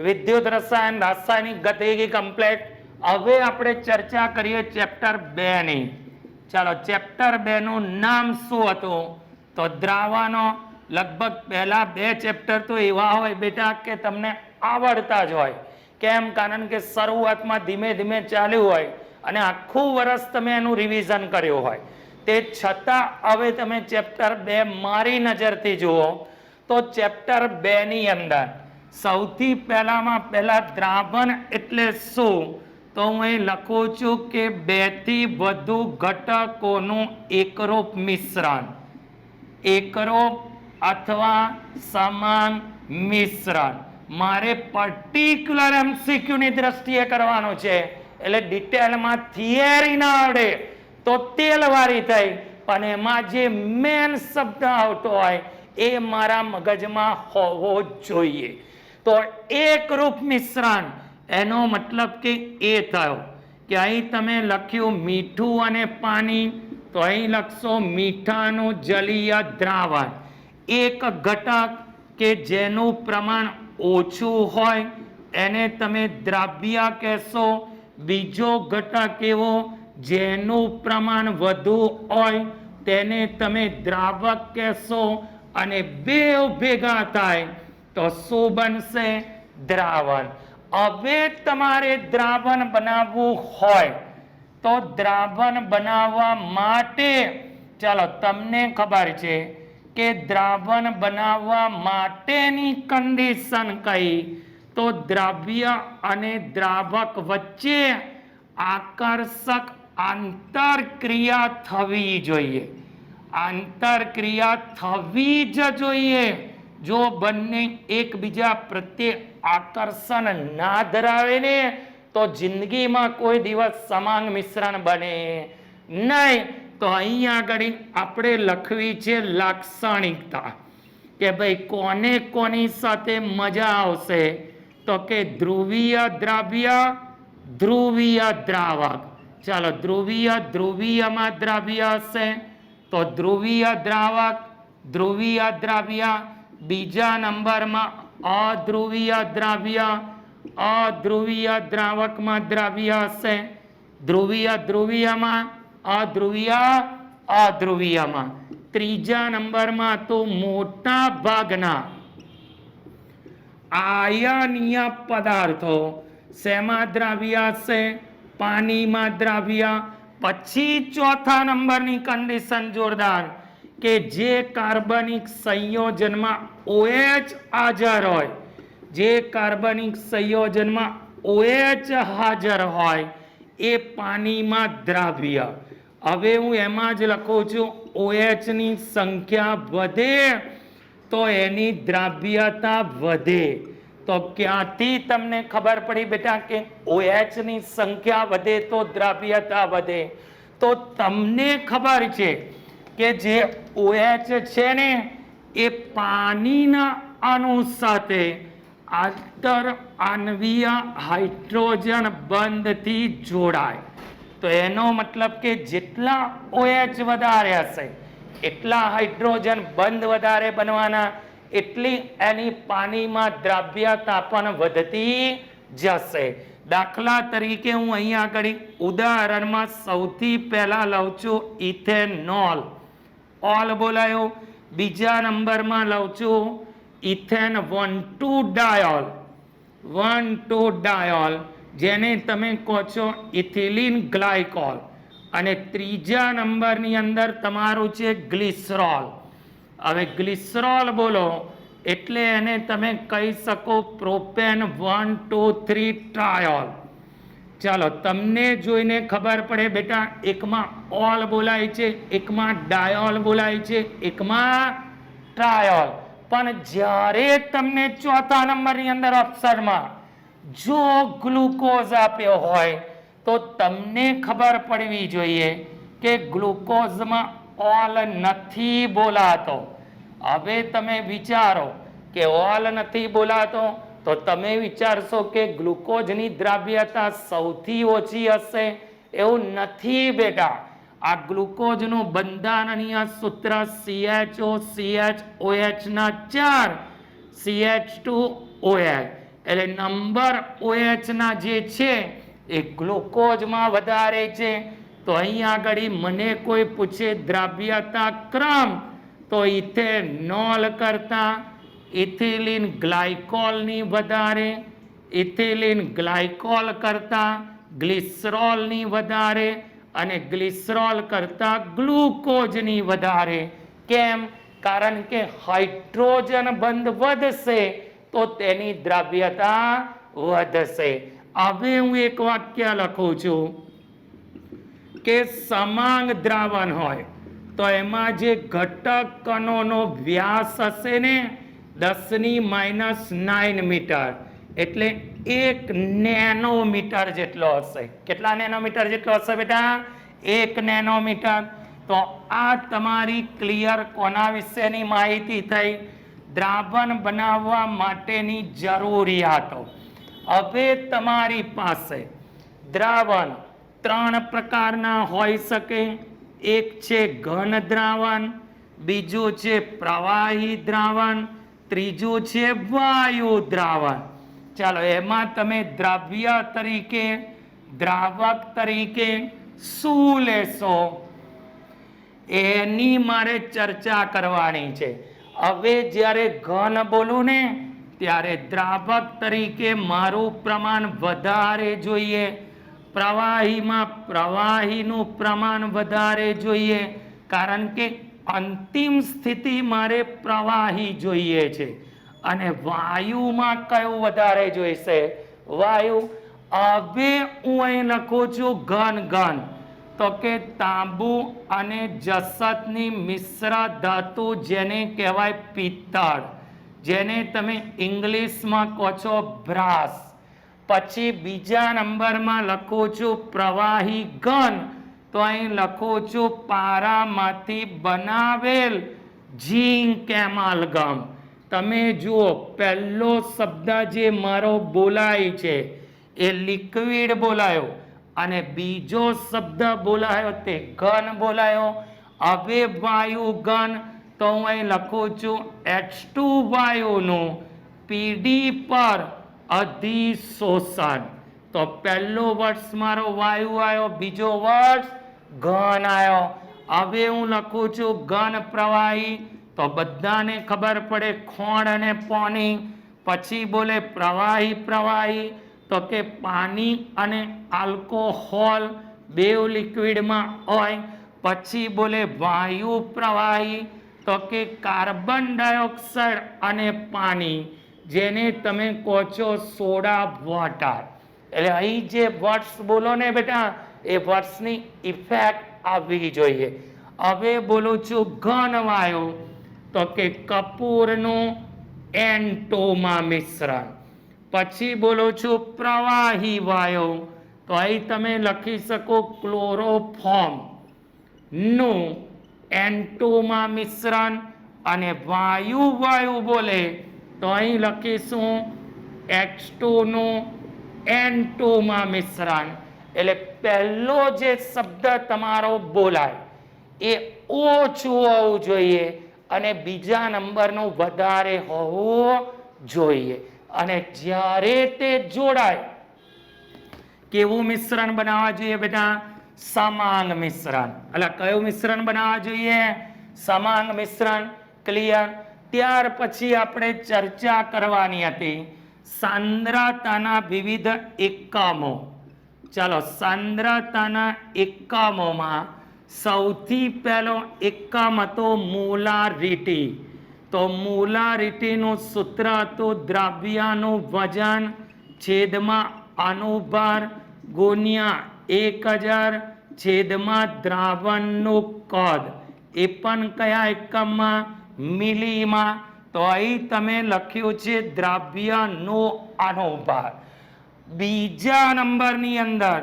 વિદ્યુત રસાયણ, રાસાયણિક ગતિકી કમ્પ્લેટ. હવે આપણે ચર્ચા કરીએ ચેપ્ટર 2 ની. ચાલો, ચેપ્ટર 2 નું નામ શું હતું? તો દ્રાવણો. લગભગ પહેલા 2 ચેપ્ટર તો એવા હોય બેટા કે તમને આવડતા જ હોય. કેમ? કારણ કે શરૂઆતમાં ધીમે ધીમે ચાલ્યું હોય અને આખું વર્ષ તમે એનું રિવિઝન કર્યું હોય. તે છતાં હવે તમે ચેપ્ટર 2 મારી નજરથી જુઓ તો ચેપ્ટર 2 ની અંદર સૌથી પહેલામાં પહેલા દ્રાવણ એટલે શું? તો હું અહીં લખું છું કે 2 થી વધુ ઘટકોનું એકરૂપ મિશ્રણ. એકરૂપ અથવા સમાન મિશ્રણ. મારે પર્ટિક્યુલર એમસીક્યુ ની દ્રષ્ટિએ કરવાનું છે, એટલે ડિટેલમાં થિયરી ના આવડે તો તેલવારી થઈ, પણ એમાં જે મેન શબ્દ આવતો હોય એ મારા મગજમાં હોવો જોઈએ. તો એકરૂપ મિશ્રણ એનો મતલબ કે એ થયો કે અહીં તમે લખ્યું મીઠું અને પાણી, તો અહીં લખશો મીઠાનું જલીય દ્રાવણ. એક ઘટક કે જેનું પ્રમાણ ઓછું હોય એને તમે દ્રાવ્ય કહેશો. બીજો ઘટક એવો જેનું પ્રમાણ વધુ હોય તેને તમે દ્રાવક કહેશો. અને બે ભેગા થાય તો શું બનશે? દ્રાવણ. હવે તમારે દ્રાવણ બનાવવું હોય તો દ્રાવણ બનાવવા માટે ચાલો તમને ખબર છે કે દ્રાવણ બનાવવા માટેની કન્ડિશન કઈ? તો દ્રવ્ય અને દ્રાવક વચ્ચે આકર્ષક આંતરક્રિયા થવી જોઈએ. આંતરક્રિયા થવી જ જોઈએ. જો બંને એકબીજા પ્રત્યે આકર્ષણ ના ધરાવે ને તો જિંદગીમાં કોઈ દિવસ સમાન મિશ્રણ બને નહીં. તો અહીંયા આગળ આપણે લખવી છે લાક્ષણિકતા કે ભાઈ કોને કોની સાથે મજા આવશે? તો કે ધ્રુવીય દ્રાવ્ય, ધ્રુવીય દ્રાવક. ચાલો, ધ્રુવીયમાં દ્રાવ્ય હશે તો ધ્રુવીય દ્રાવક, ધ્રુવીય દ્રાવ્ય. બીજા નંબરમાં અધ્રુવીય દ્રાવ્ય, અધ્રુવીય દ્રાવકમાં દ્રાવ્ય હશે. ધ્રુવીયમાં, અધ્રુવીયમાં. ત્રીજા નંબરમાં તો મોટા ભાગના આયનીય પદાર્થો શેમાં દ્રાવ્ય હશે? પાણીમાં દ્રાવ્ય. પછી ચોથા નંબરની કન્ડિશન જોરદાર કે જે કાર્બનિક સંયોજનમાં OH હાજર હોય, જે કાર્બનિક સંયોજનમાં OH હાજર હોય એ પાણીમાં દ્રાવ્ય. હવે હું એમાં જ લખું છું OH ની સંખ્યા વધે તો એની દ્રાવ્યતા વધે. તો ક્યાંથી તમને ખબર પડી બેટા કે OH ની સંખ્યા વધે તો દ્રાવ્યતા વધે? તો તમને ખબર છે કે જે OH છે ને એ પાણીના અણુ સાથે આંતર આણ્વીય હાઇડ્રોજન બંધથી જોડાય. તો એનો મતલબ કે જેટલા OH વધારે હશે એટલા હાઇડ્રોજન બંધ વધારે બનવાના, એટલી એની પાણીમાં દ્રાવ્યતા પણ વધતી જશે. દાખલા તરીકે હું અહીંયા આગળ ઉદાહરણમાં સૌથી પહેલા લઉં છું ઇથેનોલ. ઓલ બોલાયો. બીજા નંબરમાં લઉં છું ઇથેન 1,2-ડાયોલ. 1,2-ડાયોલ જેને તમે કહો છો ઇથિલિન ગ્લાયકોલ. અને ત્રીજા નંબરની અંદર તમારું છે ગ્લિસરોલ. હવે ગ્લિસરોલ બોલો એટલે એને તમે કહી શકો પ્રોપેન 1,2,3-ટ્રાયોલ. ચાલો, તમને જોઈને ખબર પડે બેટા એકમાં ઓલ બોલાય છે, એકમાં ડાયોલ બોલાય છે, એકમાં ટ્રાયોલ. પણ જ્યારે તમને ચોથા નંબરની અંદર ઓપ્શનમાં જો ગ્લુકોઝ આપ્યો હોય તો તમને ખબર પડવી જોઈએ કે ગ્લુકોઝમાં ઓલ નથી બોલાતો. હવે તમે વિચારો કે ઓલ નથી બોલાતો તો તમે વિચારશો કે ગ્લુકોઝની દ્રાવ્યતા સૌથી ઓછી હશે. એવું નથી બેટા. આ ગ્લુકોઝનું બંધારણીય સૂત્ર CHO CHOH ના 4 CH2OH. એટલે નંબર OH ના જે છે એ ગ્લુકોઝમાં વધારે છે. તો અહીં આગળ મને કોઈ પૂછે દ્રાવ્યતા ક્રમ, તો ઇથેનોલ કરતા ઇથિલિન ગ્લાયકોલની વધારે, ઇથિલિન ગ્લાયકોલ કરતા ગ્લિસરોલની વધારે અને ગ્લિસરોલ કરતા ગ્લુકોઝની વધારે. કેમ? કારણ કે હાઇડ્રોજન બંધ વધશે તો તેની દ્રાવ્યતા વધશે. હવે હું એક વાક્ય લખું છું કે સમાંગ દ્રાવણ હોય તો એમાં જે ઘટક કણોનો વ્યાસ હશે ને 10⁻⁹ મીટર, એટલે 1 નેનોમીટર જેટલો હશે. કેટલા નેનોમીટર જેટલો હશે બેટા? 1 નેનોમીટર. તો આ તમારી ક્લિયર કોના વિશેની માહિતી થઈ? દ્રાવણ બનાવવા માટેની જરૂરિયાતો. હવે તમારી પાસે દ્રાવણ 3 પ્રકારના હોઈ શકે. એક છે ઘન દ્રાવણ, બીજું છે પ્રવાહી દ્રાવણ, ત્રીજું છે વાયુ દ્રાવણ. ચાલો, એમાં તમે દ્રવ્ય તરીકે, દ્રાવક તરીકે શું લેશો એની મારે ચર્ચા કરવાની છે. હવે જ્યારે ઘન બોલું ને ત્યારે દ્રાવક તરીકે મારું પ્રમાણ વધારે જોઈએ, પ્રવાહીમાં પ્રવાહીનું પ્રમાણ વધારે જોઈએ, કારણ કે અંતિમ સ્થિતિ મારે પ્રવાહી જોઈએ છે. અને વાયુમાં કયું વધારે જોઈશે? વાયુ. હવે હું અહીં લખું છું ઘન ઘન, તો કે તાંબુ અને જસતની મિશ્ર ધાતુ જેને કહેવાય પિત્તળ, જેને તમે ઇંગ્લિશમાં કહો છો બ્રાસ. પછી બીજા નંબરમાં લખું છું પ્રવાહી ઘન, તો અહીં લખું છું પારામાંથી બનાવેલ ઝીંક એમાલ્ગમ. તમે જુઓ, પહેલો શબ્દ જે મારો બોલાય છે એ લિક્વિડ બોલાયો અને બીજો શબ્દ બોલાયો તે ઘન બોલાયો. હવે વાયુ ઘન, તો હું અહીં લખું છું H2 વાયુનું PD પર અધિશોષણ. તો પહેલો વર્ષ મારો વાયુ આવ્યો, બીજો વર્ષ ઘન આવ્યો. હવે હું લખું છું ઘન પ્રવાહી, તો બધાને ખબર પડે ખોણ અને પાણી. પછી બોલે પ્રવાહી પ્રવાહી, તો કે પાણી અને આલ્કોહોલ બેવ લિક્વિડમાં હોય. પછી બોલે વાયુ પ્રવાહી, તો કે કાર્બન ડાયોક્સાઇડ અને પાણી, જેને તમે કહો છો સોડા વોટર. એટલે અહીં જે વર્ડ્સ બોલો ને બેટા, એ વર્ડ્સની ઇફેક્ટ આવવી જોઈએ. હવે બોલું છું ઘન વાયુ, તો કે કપૂરનું એન્ટોમાં મિશ્રણ. પછી બોલું છું પ્રવાહી વાયુ, તો અહીં તમે લખી શકો ક્લોરોફોર્મ નું એન્ટોમાં મિશ્રણ. અને વાયુ વાયુ બોલે તો અહીં લખીશું H2 નું એન્ટોમાં મિશ્રણ. એટલે પહેલો જે શબ્દ તમારો બોલાય એ ઓછું હોવું જોઈએ અને બીજા નંબરનું વધારે હોવું જોઈએ. અને જ્યારે તે જોડાય, કેવું મિશ્રણ બનાવવા જોઈએ બેટા? સમાંગ મિશ્રણ. એટલે કયું મિશ્રણ બનાવવા જોઈએ? સમાંગ મિશ્રણ. ક્લિયર? ત્યાર પછી આપણે ચર્ચા કરવાની હતી સાંદ્રતાના વિવિધ એકમો. ચાલો, સાંદ્રતાના એકમોમાં સૌથી પહેલો એકમ હતો મોલારિટી. તો મોલારિટીનું સૂત્ર હતું દ્રવ્યનું વજન છેદમાં અનુભાર ગુણ્યા 1000 છેદમાં દ્રાવણનું કદ. એ પણ કયા એકમમાં? મિલીમાં. તો અહીં તમે લખ્યું છે દ્રવ્યનો અનુભાર. બીજા નંબરની અંદર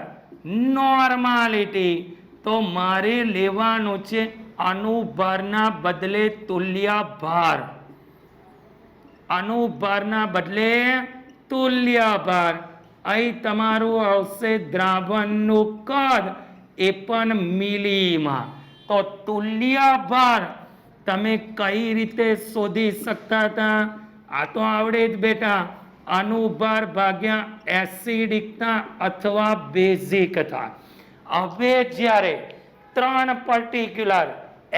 નોર્માલિટી, તો મારે લેવાનું છે અનુભારના બદલે તુલ્ય ભાર. અનુભારના બદલે તુલ્ય ભાર. અહીં તમારું આવશે દ્રાવણનું કદ, એ પણ મિલીમાં. તો તુલ્ય ભાર તમે કઈ રીતે શોધી શકતા હતા? આ તો આવડે જ બેટા. અનુભાર ભાગ્યા એસિડિકતા અથવા બેઝિકતા. હવે જ્યારે 3 પર્ટિક્યુલર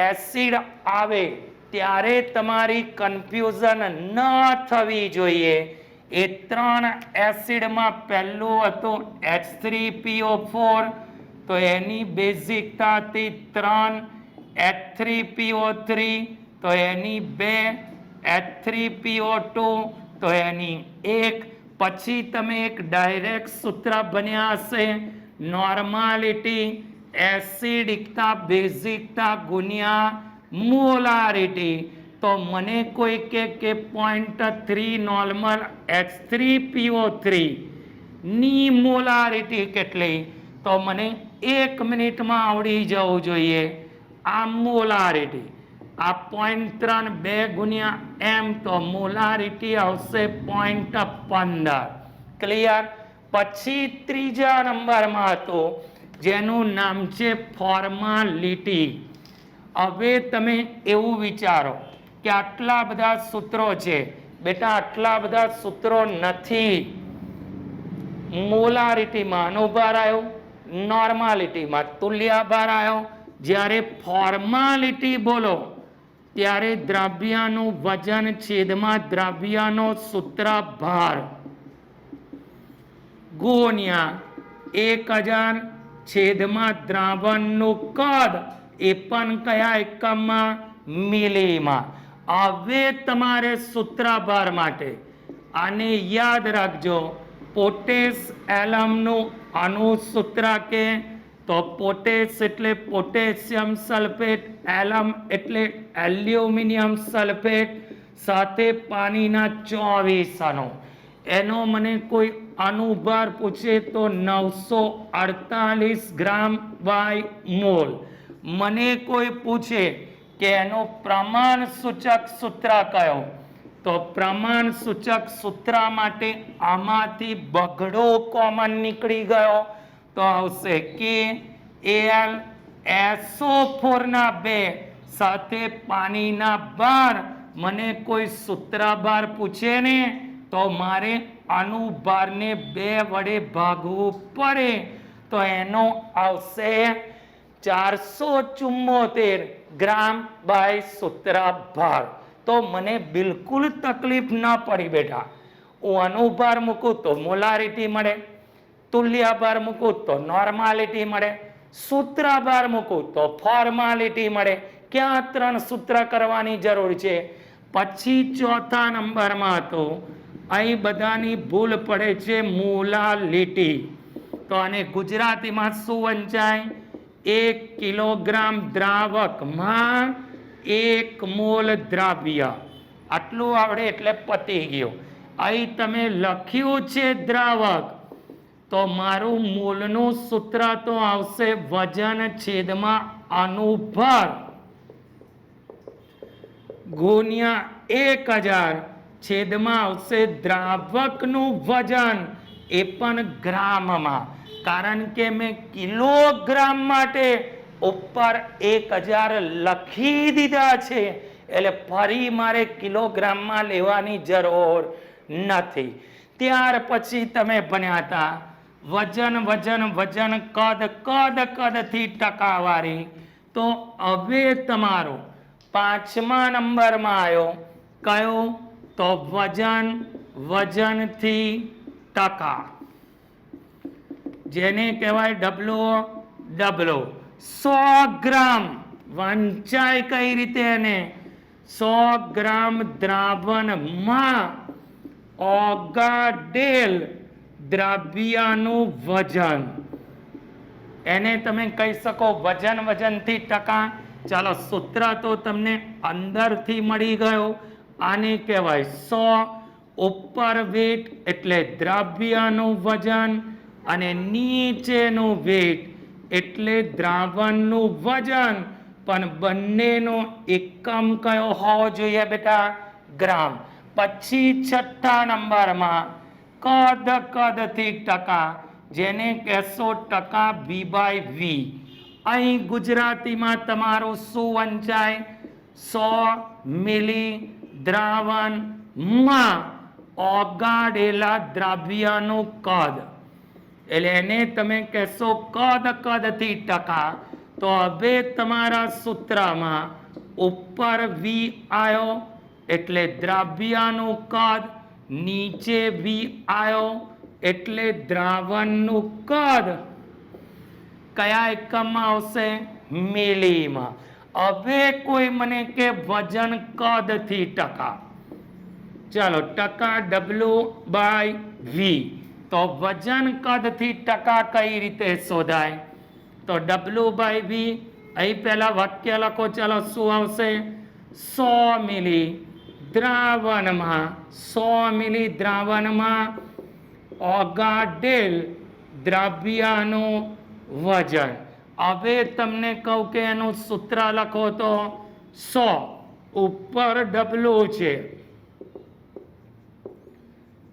એસિડ આવે ત્યારે તમારી કન્ફ્યુઝન ન થવી જોઈએ. એ 3 એસિડમાં પહેલું હતું H3PO4, તો એની બેઝિકતા હતી 3. H3PO3 તો એની 2. H3PO2 તો એની 1. પછી તમે એક ડાયરેક્ટ સૂત્ર બન્યા હશે, નોર્માલિટી એસિડિકતા બેઝિકતા ગુણ્યા મોલારિટી. તો મને કોઈ કે 0.3 નોર્મલ H3PO3 ની મોલારિટી કેટલી, તો મને 1 મિનિટમાં આવડી જવું જોઈએ. આ મોલારિટી આ 0.3 2 ગુણ્યા m, તો મોલારિટી આવશે 0.15. ક્લિયર? પછી ત્રીજા નંબરમાં હતું જેનું નામ છે ફોર્માલિટી. હવે તમે એવું વિચારો કે આટલા બધા સૂત્રો છે. બેટા આટલા બધા સૂત્રો નથી. મોલારિટીમાં અનુભાર આવ્યો, નોર્માલિટીમાં તુલ્યાભાર આવ્યો. જ્યારે ફોર્માલિટી બોલો ત્યારે દ્રવ્યનું વજન છેદમાં દ્રવ્યનો સૂત્રભાર ગુણ્યા 1000 છેદમાં દ્રાવણનું કદ, એ પણ કયા એકમમાં? મિલીમાં. હવે તમારે સૂત્રભાર માટે આને યાદ રાખજો. પોટેશ એલમનું અનુસૂત્ર કે તો પોટેશ એટલે પોટેશિયમ સલ્ફેટ, એલમ એટલે એલ્યુમિનિયમ સલ્ફેટ સાથે પાણીના 24 અણુ. એનો મને કોઈ અનુભાર પૂછે તો 948 ગ્રામ બાય મોલ. મને કોઈ પૂછે કે એનો પ્રમાણ સૂચક સૂત્ર કયો, તો પ્રમાણ સૂચક સૂત્ર માટે આમાંથી બગડો કોમન નીકળી ગયો તો આવશે KAlSO4 ના 2 સાથે પાણીના 12. મને કોઈ સૂત્રભાર પૂછે ને તો મારે અનુભારને 2 વડે ભાગવું પડે, તો એનો આવશે 474 ગ્રામ બાય સૂત્રભાર. તો મને બિલકુલ તકલીફ ન પડી બેટા. હું અનુભાર મૂકું તો મોલારિટી મળે, તુલ્યાભાર મૂકું તો નોર્માલિટી મળે, સૂત્રભાર મૂકું તો ફોર્માલિટી મળે. ક્યાં 3 સૂત્ર કરવાની જરૂર છે? પછી ચોથા નંબરમાં તો અહીં બધાની ભૂલ પડે છે મોલાલિટી. તો આને ગુજરાતીમાં શું વંચાય? 1 કિલોગ્રામ દ્રાવકમાં 1 મોલ દ્રવ્ય. આટલું આવડે એટલે પતી ગયો. અહીં તમે લખ્યું છે દ્રાવક, તો મારું મોલનું સૂત્ર તો આવશે વજન છેદમાં અનુભાર ગુણ્યા 1000 છેદમાં આવશે દ્રાવકનું વજન, એ પણ ગ્રામમાં. કારણ કે મેં કિલોગ્રામ માટે ઉપર 1000 લખી દીધા છે, એટલે ફરી મારે કિલોગ્રામમાં લેવાની જરૂર નથી. ત્યાર પછી તમે ભણ્યા હતા વજન વજન વજન કદ કદ કદથી ટકાવારી. તો હવે તમારો 5મા નંબરમાં આવ્યો કયો? તો વજન વજનથી ટકા, જેને કહેવાય WO. 100 ગ્રામ વંચાય કઈ રીતે? એને 100 ગ્રામ દ્રાવણમાં ઓગાડેલ દ્રવ્યનું વજન, એને તમે કહી શકો વજન વજનથી ટકા. ચાલો સૂત્ર તો તમને અંદરથી મળી ગયો. આને કહેવાય 100. ઉપર વેટ એટલે દ્રવ્યનું વજન અને નીચેનું વેટ એટલે દ્રાવણનું વજન. પણ બંનેનો એકમ કયો હોવો જોઈએ બેટા? ગ્રામ. પછી છઠ્ઠા નંબરમાં કદ કદથી ટકા, જેને કહેશો ટકા V/V. અહીં ગુજરાતીમાં તમારું શું વંચાય? 100 મિલી દ્રાવણમાં ઓગાળેલા દ્રાવ્યનું કદ, એટલે એને તમે કહેશો કદ, કદથી ટકા. તો હવે તમારા સૂત્રમાં ઉપર વી આવ્યો એટલે દ્રાવ્યનું કદ, નીચે વી આવ્યો એટલે દ્રાવણનું કદ. કયા એકમમાં આવશે? મિલીમાં. હવે કોઈ મને કે વજન કદથી ટકા. ચાલો, ટકા W/V. તો વજન કદથી ટકા કઈ રીતે શોધાય? તો W/V, અહીં પહેલા વાક્ય લખો. ચાલો, શું આવશે? 100 મિલી દ્રાવણમાં, 100 મિલી દ્રાવણમાં ઓગાળેલ દ્રવ્યનું વજન. હવે તમને કહું કે એનું સૂત્ર લખો તો 100 ઉપર W છે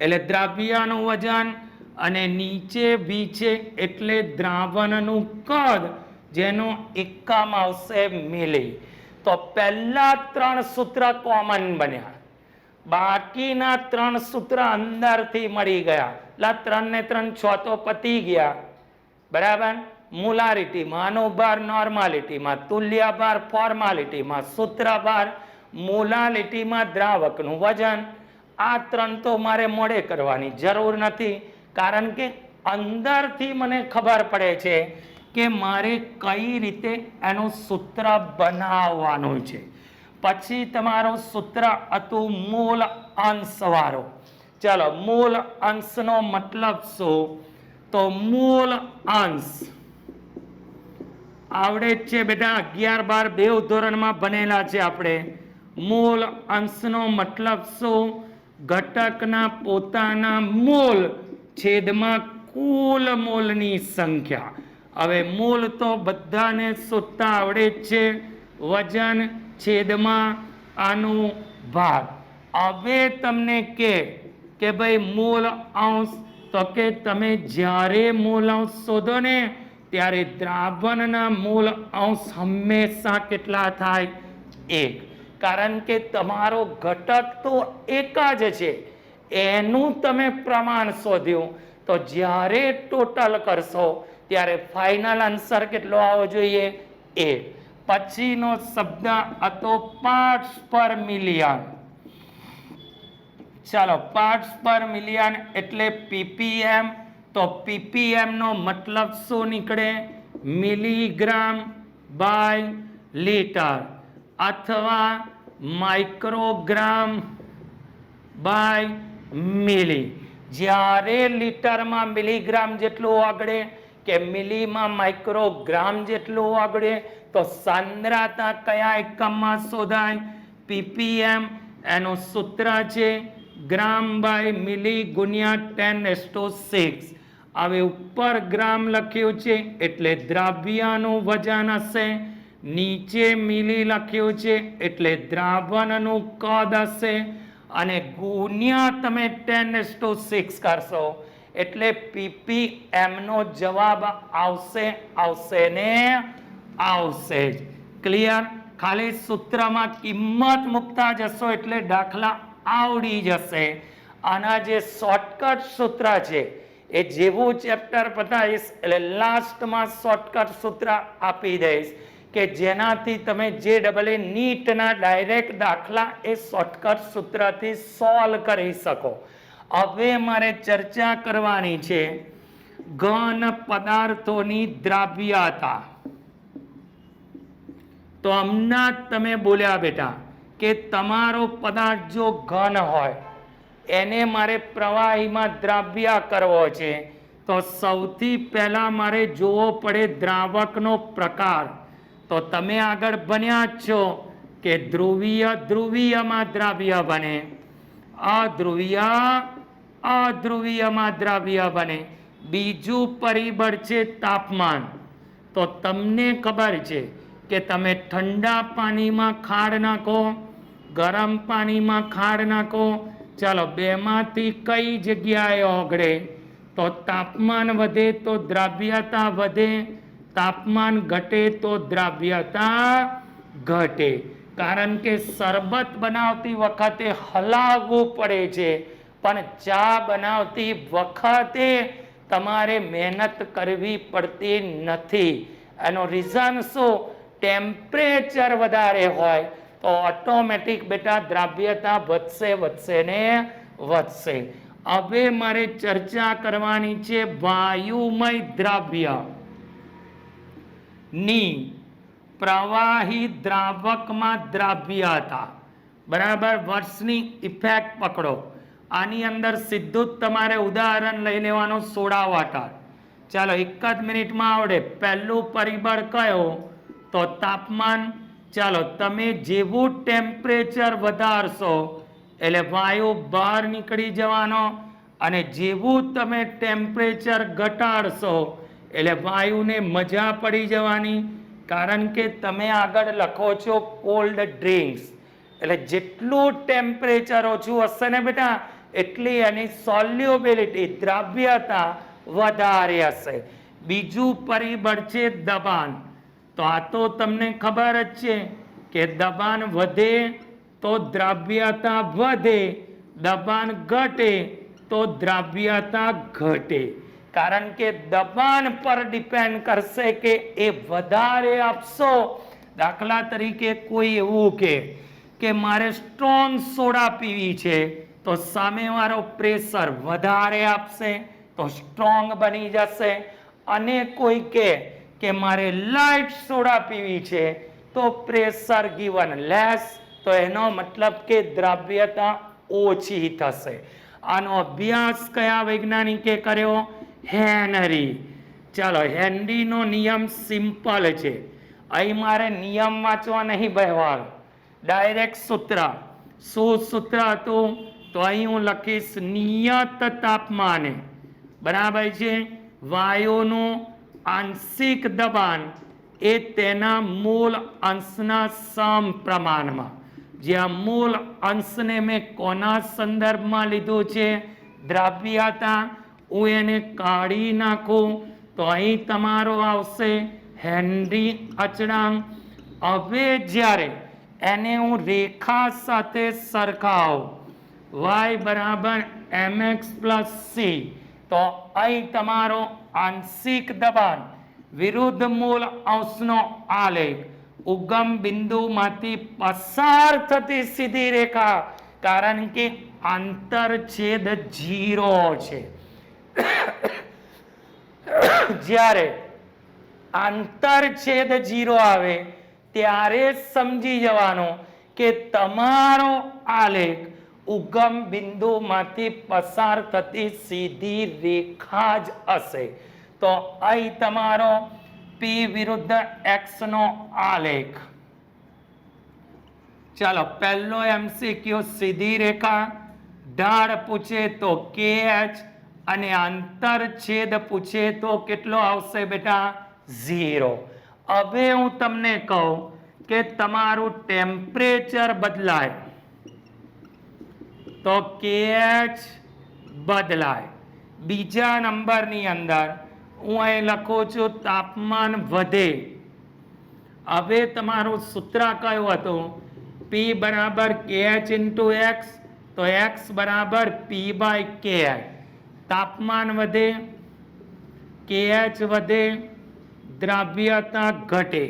એટલે દ્રવ્યનું વજન, અને નીચે વી છે એટલે દ્રાવણનું કદ, જેનો એકમ આવશે મિલી. તો પહેલા 3 સૂત્ર કોમન બન્યા, બાકીના 3 સૂત્ર અંદરથી મળી ગયા. એટલે 3 ને 3 6 તો પતી ગયા, બરાબર. મોલારિટીમાં, અનુભાર નોર્માલિટીમાં, તુલ્યભાર ફોર્માલિટીમાં, સૂત્રભાર મોલાલિટીમાં દ્રાવકનું વજન. આ 3 તો મારે મોડે કરવાની જરૂર નથી, કારણ કે અંદરથી મને ખબર પડે છે કે મારે કઈ રીતે એનું સૂત્ર બનાવવાનું છે. પછી તમારું સૂત્ર હતું મૂળ અંશવાળો. ચાલો, મૂળ અંશનો મતલબ શું? તો મૂળ અંશ આવડે જ છે બેટા, 11, 12 બેઉ ધોરણમાં ભણેલા છે આપણે. મૂળ અંશનો મતલબ શું? ઘટકના પોતાના મૂળ છેદમાં કુલ મૂળની સંખ્યા. હવે મૂળ તો બધાને શોધતા આવડે જ છે, વજન છેદમાં આનું ભાગ. હવે તમને કે ભાઈ મૂળ અંશ, તો કે તમે જ્યારે મૂળ અંશ શોધો ને ત્યારે દ્રાવણના મૂળ અંશ હંમેશા કેટલા થાય? 1. કારણ કે તમારો ઘટક તો એક જ છે, એનું તમે પ્રમાણ શોધ્યું. તો જ્યારે ટોટલ કરશો ત્યારે ફાઇનલ આન્સર કેટલો આવવો જોઈએ? 1. પછીનો શબ્દ હતો પાર્ટ્સ પર મિલિયન. ચાલો, પાર્ટ્સ પર મિલિયન એટલે ppm. તો ppm નો મતલબ શું નીકળે? મિલીગ્રામ બાય લીટર, અથવા માઇક્રોગ્રામ બાય મિલી. જ્યારે લીટરમાં મિલીગ્રામ જેટલું આગળે કે મિલીમાં માઇક્રોગ્રામ જેટલું આગળે, તો સાંદ્રતા કયા એકમમાં શોધાય? ppm. એનું સૂત્ર છે ગ્રામ બાય મિલી ગુણ્યા 10⁶. હવે ઉપર ગ્રામ લખ્યું છે એટલે દ્રવ્યનું વજન હશે, નીચે મિલી લખ્યું છે એટલે દ્રાવણનું કદ હશે, અને ગુણ્યા તમે 10⁶ કરશો એટલે ppm નો જવાબ આવશે ને આવશે જ. ક્લિયર? ખાલી સૂત્રમાં કિંમત મૂકતા જશો એટલે દાખલા આવડી જશે. આના જે શોર્ટકટ સૂત્ર છે એ જેવું ચેપ્ટર પતાવીશ એટલે લાસ્ટમાં શોર્ટકટ સૂત્ર આપી દઈશ કે જેનાથી તમે JEE નીટના ડાયરેક્ટ દાખલા એ શોર્ટકટ સૂત્રથી સોલ્વ કરી શકો. હવે મારે ચર્ચા કરવાની છે ઘન પદાર્થોની દ્રાવ્યતા. તો હમણાં તમે બોલ્યા બેટા કે તમારો પદાર્થ જો ઘન હોય એને મારે પ્રવાહીમાં દ્રાવ્ય કરવો છે, તો સૌથી પહેલા મારે જોવો પડે દ્રાવકનો પ્રકાર. તો તમે આગળ ભણ્યા જ છો કે ધ્રુવીય ધ્રુવીયમાં દ્રાવ્ય બને, અધ્રુવીય અધ્રુવીયમાં દ્રાવ્ય બને. બીજું પરિબળ છે તાપમાન. તો તમને ખબર છે કે તમે ઠંડા પાણીમાં ખાંડ નાખો, ગરમ પાણીમાં ખાંડ નાખો, ચાલો બેમાંથી કઈ જગ્યાએ ઓગળે? તો તાપમાન વધે તો દ્રાવ્યતા વધે, તાપમાન ઘટે તો દ્રાવ્યતા ઘટે. કારણ કે શરબત બનાવતી વખતે હલાવવું પડે છે, પણ ચા બનાવતી વખતે તમારે મહેનત કરવી પડતી નથી. એનો રીઝન શું? ટેમ્પરેચર વધારે હોય તો ઓટોમેટિક બેટા દ્રાવ્યતા વધશે વધશે ને વધશે. હવે મારે ચર્ચા કરવાની છે વાયુમય દ્રાવ્ય ની પ્રવાહી દ્રાવકમાં દ્રાવ્યતા. બરાબર, વર્ષની ઇફેક્ટ પકડો. આની અંદર સીધું જ તમારે ઉદાહરણ લઈ લેવાનું સોડા વોટર. ચાલો એક જ મિનિટમાં આવડે. પહેલું પરિબળ કયો? તો તાપમાન. ચાલો તમે જેવું ટેમ્પરેચર વધારશો એટલે વાયુ બહાર નીકળી જવાનો, અને જેવું તમે ટેમ્પરેચર ઘટાડશો એટલે વાયુને મજા પડી જવાની. કારણ કે તમે આગળ લખો છો કોલ્ડ ડ્રિંક્સ, એટલે જેટલું ટેમ્પરેચર ઓછું હશે ને બેટા એટલી એની સોલ્યુબિલિટી દ્રાવ્યતા વધારે હશે. બીજું પરિબળ છે દબાણ. તો આ તો તમને ખબર જ છે કે દબાણ વધે તો દ્રાવ્યતા વધે, દબાણ ઘટે તો દ્રાવ્યતા ઘટે. કારણ કે દબાણ પર ડિપેન્ડ કરશે કે એ વધારે આપશો. દાખલા તરીકે કોઈ એવું કે મારે સ્ટ્રોંગ સોડા પીવી છે તો સામેવાળો પ્રેશર વધારે આપશે તો સ્ટ્રોંગ બની જશે. અને કોઈ કે મારે લાઇટ સોડા પીવી છે તો પ્રેશર ગિવન લેસ, તો એનો મતલબ કે દ્રાવ્યતા ઓછી થશે. આનો અભ્યાસ કયા વૈજ્ઞાનિકે કર્યો? હેનરી. ચાલો, હેનરીનો નિયમ સિમ્પલ છે. અહીં મારે નિયમ વાંચવા નહીં બેહવાનું, ડાયરેક્ટ સૂત્ર. શું સૂત્ર હતું? તો અહીં હું લખીશ નિયત તાપમાને, બરાબર છે, વાયુનું આંશિક દબાણ એ તેના મૂળ અંશના સમપ્રમાણમાં. જ્યાં મૂળ અંશને મેં કોના સંદર્ભમાં લીધું છે? દ્રાવ્યતા. હું એને કાઢી નાખું તો અહીં તમારો આવશે હેનરી અચળાંક. હવે જ્યારે એને હું રેખા સાથે સરખાવું, y બરાબર mx પ્લસ સી, તો અહીં તમારો આંશિક દબાણ વિરુદ્ધ મૂળ અંશનો આલેખ, ઉગમ બિંદુમાંથી પસાર થતી સીધી રેખા, કારણ કે આંતરછેદ 0 છે. જ્યારે આંતરછેદ 0 આવે ત્યારે સમજી જવાનું કે તમારો આલેખ ઉગમ બિંદુમાંથી પસાર થતી સીધી રેખા જ હશે. તો અહીં તમારો પી વિરુદ્ધ એક્સ નો આલેખ. ચાલો, પહેલો એમસીક્યુ સીધી રેખા, ઢાળ પૂછે તો KH, અને આંતરછેદ પૂછે તો કેટલો આવશે બેટા? 0. હવે હું તમને કહું કે તમારું ટેમ્પરેચર બદલાય તો KH બદલાય. બીજા નંબરની અંદર હું અહીં લખું છું તાપમાન વધે. હવે તમારું સૂત્ર કયું હતું? P બરાબર KH ઇન્ટુ X, તો X બરાબર P/KI. તાપમાન વધે, KH વધે, દ્રાવ્યતા ઘટે.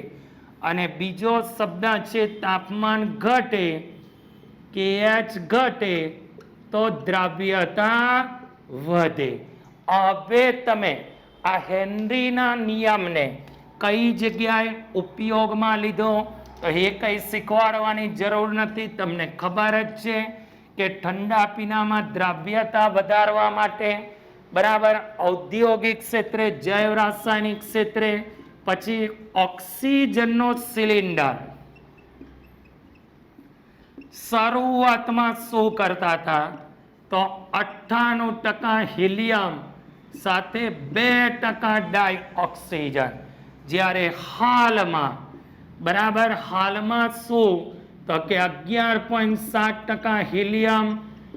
અને બીજો શબ્દ છે તાપમાન ઘટે, KH ઘટે તો દ્રાવ્યતા વધે. હવે તમે આ હેનરીના નિયમને કઈ જગ્યાએ ઉપયોગમાં લીધો? તો એ કંઈ શીખવાડવાની જરૂર નથી, તમને ખબર જ છે કે ઠંડા પીણામાં દ્રાવ્યતા વધારવા માટે, બરાબર, ઔદ્યોગિક ક્ષેત્રે, જૈવ રાસાયણિક ક્ષેત્રે, પછી ઓક્સિજનનો સિલિન્ડર શરૂઆતમાં શું કરતા હતા? તો 98% હિલિયમ સાથે 2% ડાયઓક્સિજન. જ્યારે હાલમાં, બરાબર, હાલમાં શું? તો કે 11.7% હિલિયમ,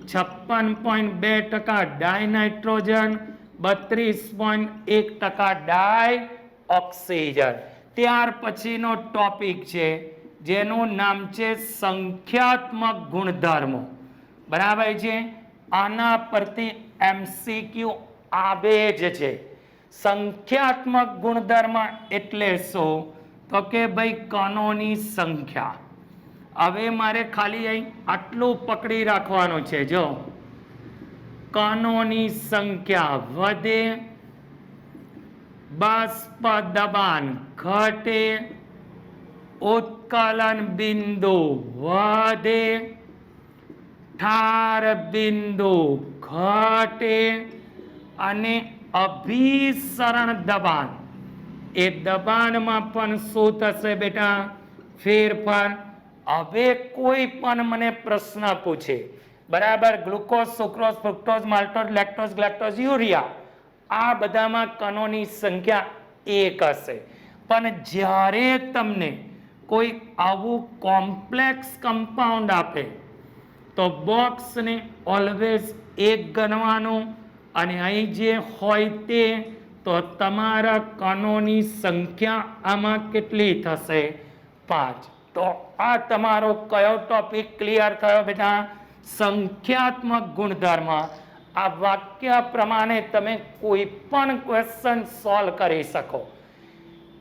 56.2% ડાયનાઇટ્રોજન, 32.1% ડાયઓક્સિજન. ત્યાર પછીનો ટોપિક છે જેનું નામ છે સંખ્યાત્મક ગુણધર્મો. બરાબર છે? આના પરથી MCQ આવે જ છે. સંખ્યાત્મક ગુણધર્મ એટલે શું? તો કે ભાઈ કણોની સંખ્યા. હવે મારે ખાલી અહીં આટલું પકડી રાખવાનું છે. જો કણોની સંખ્યા વધે, બાષ્પ દબાણ ઘટે, ઉત્કલન બિંદુ વધે, ઠાર બિંદુ ઘટે અને અભિસરણ દબાણ, એ દબાણમાં પણ શું થશે બેટા? ફેરફાર. હવે કોઈ પણ મને પ્રશ્ન પૂછે, બરાબર, glucose, sucrose, fructose, maltose, lactose, galactose, urea, આ બધામાં કણોની સંખ્યા એક હશે. પણ જ્યારે તમને કોઈ આવું કોમ્પ્લેક્સ કમ્પાઉન્ડ આપે તો બોક્સને ઓલવેઝ એક ગણવાનું અને અહીં જે હોય તે, તો તમારા કણોની સંખ્યા આમાં કેટલી થશે? 5. તો આ તમારો કયો ટોપિક ક્લિયર થયો બેટા? સંખ્યાત્મક ગુણધર્મ. આ વાક્ય પ્રમાણે તમે કોઈ પણ ક્વેશ્ચન સોલ્વ કરી શકો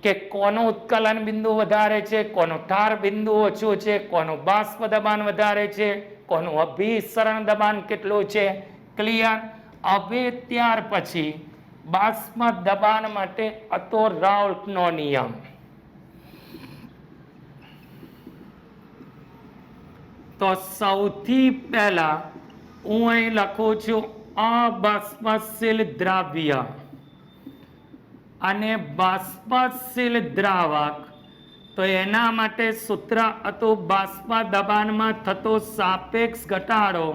કે કોનું ઉત્કલન બિંદુ વધારે છે, કોનું ઠાર બિંદુ ઓછું છે, કોનું બાષ્પ દબાણ વધારે છે, કોનું અભિસરણ દબાણ કેટલું છે. ક્લિયર? હવે ત્યાર પછી બાષ્પ દબાણ માટે હતો રાઉલ્ટનો નિયમ. તો સૌથી પહેલા હું અહીં લખું છું અબાષ્પશીલ દ્રાવ્ય અને બાષ્પશીલ દ્રાવક. તો એના માટે સૂત્ર હતું બાષ્પ દબાણમાં થતો સાપેક્ષ ઘટાડો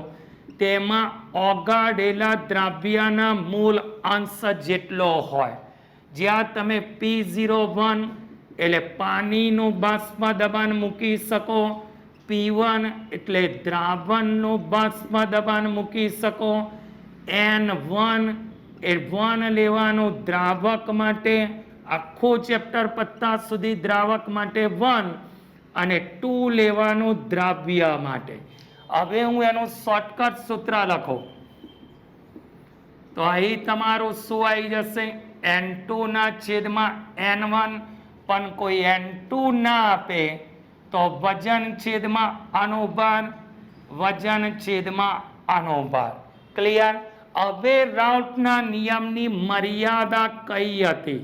તેમાં ઓગાળેલા દ્રાવ્યના મૂળ અંશ જેટલો હોય. જ્યાં તમે P01 એટલે પાણીનું બાષ્પ દબાણ મૂકી શકો, P1 એટલે દ્રાવણનું બાષ્પ દબાણ મૂકી શકો, N1 એ 1 લેવાનું દ્રાવક માટે, આખું ચેપ્ટર પત્તા સુધી દ્રાવક માટે 1 અને 2 લેવાનું દ્રાવ્ય માટે. હવે હું એનું શોર્ટકટ સૂત્ર લખું તો અહીં તમારું શું આવી જશે? N2 ના છેદમાં N1. પણ કોઈ N2 ના આપે તો વજન છેદમાં અનુભાર, વજન છેદમાં અનુભાર. ક્લિયર? હવે રાઉલ્ટના નિયમની મર્યાદા કઈ હતી?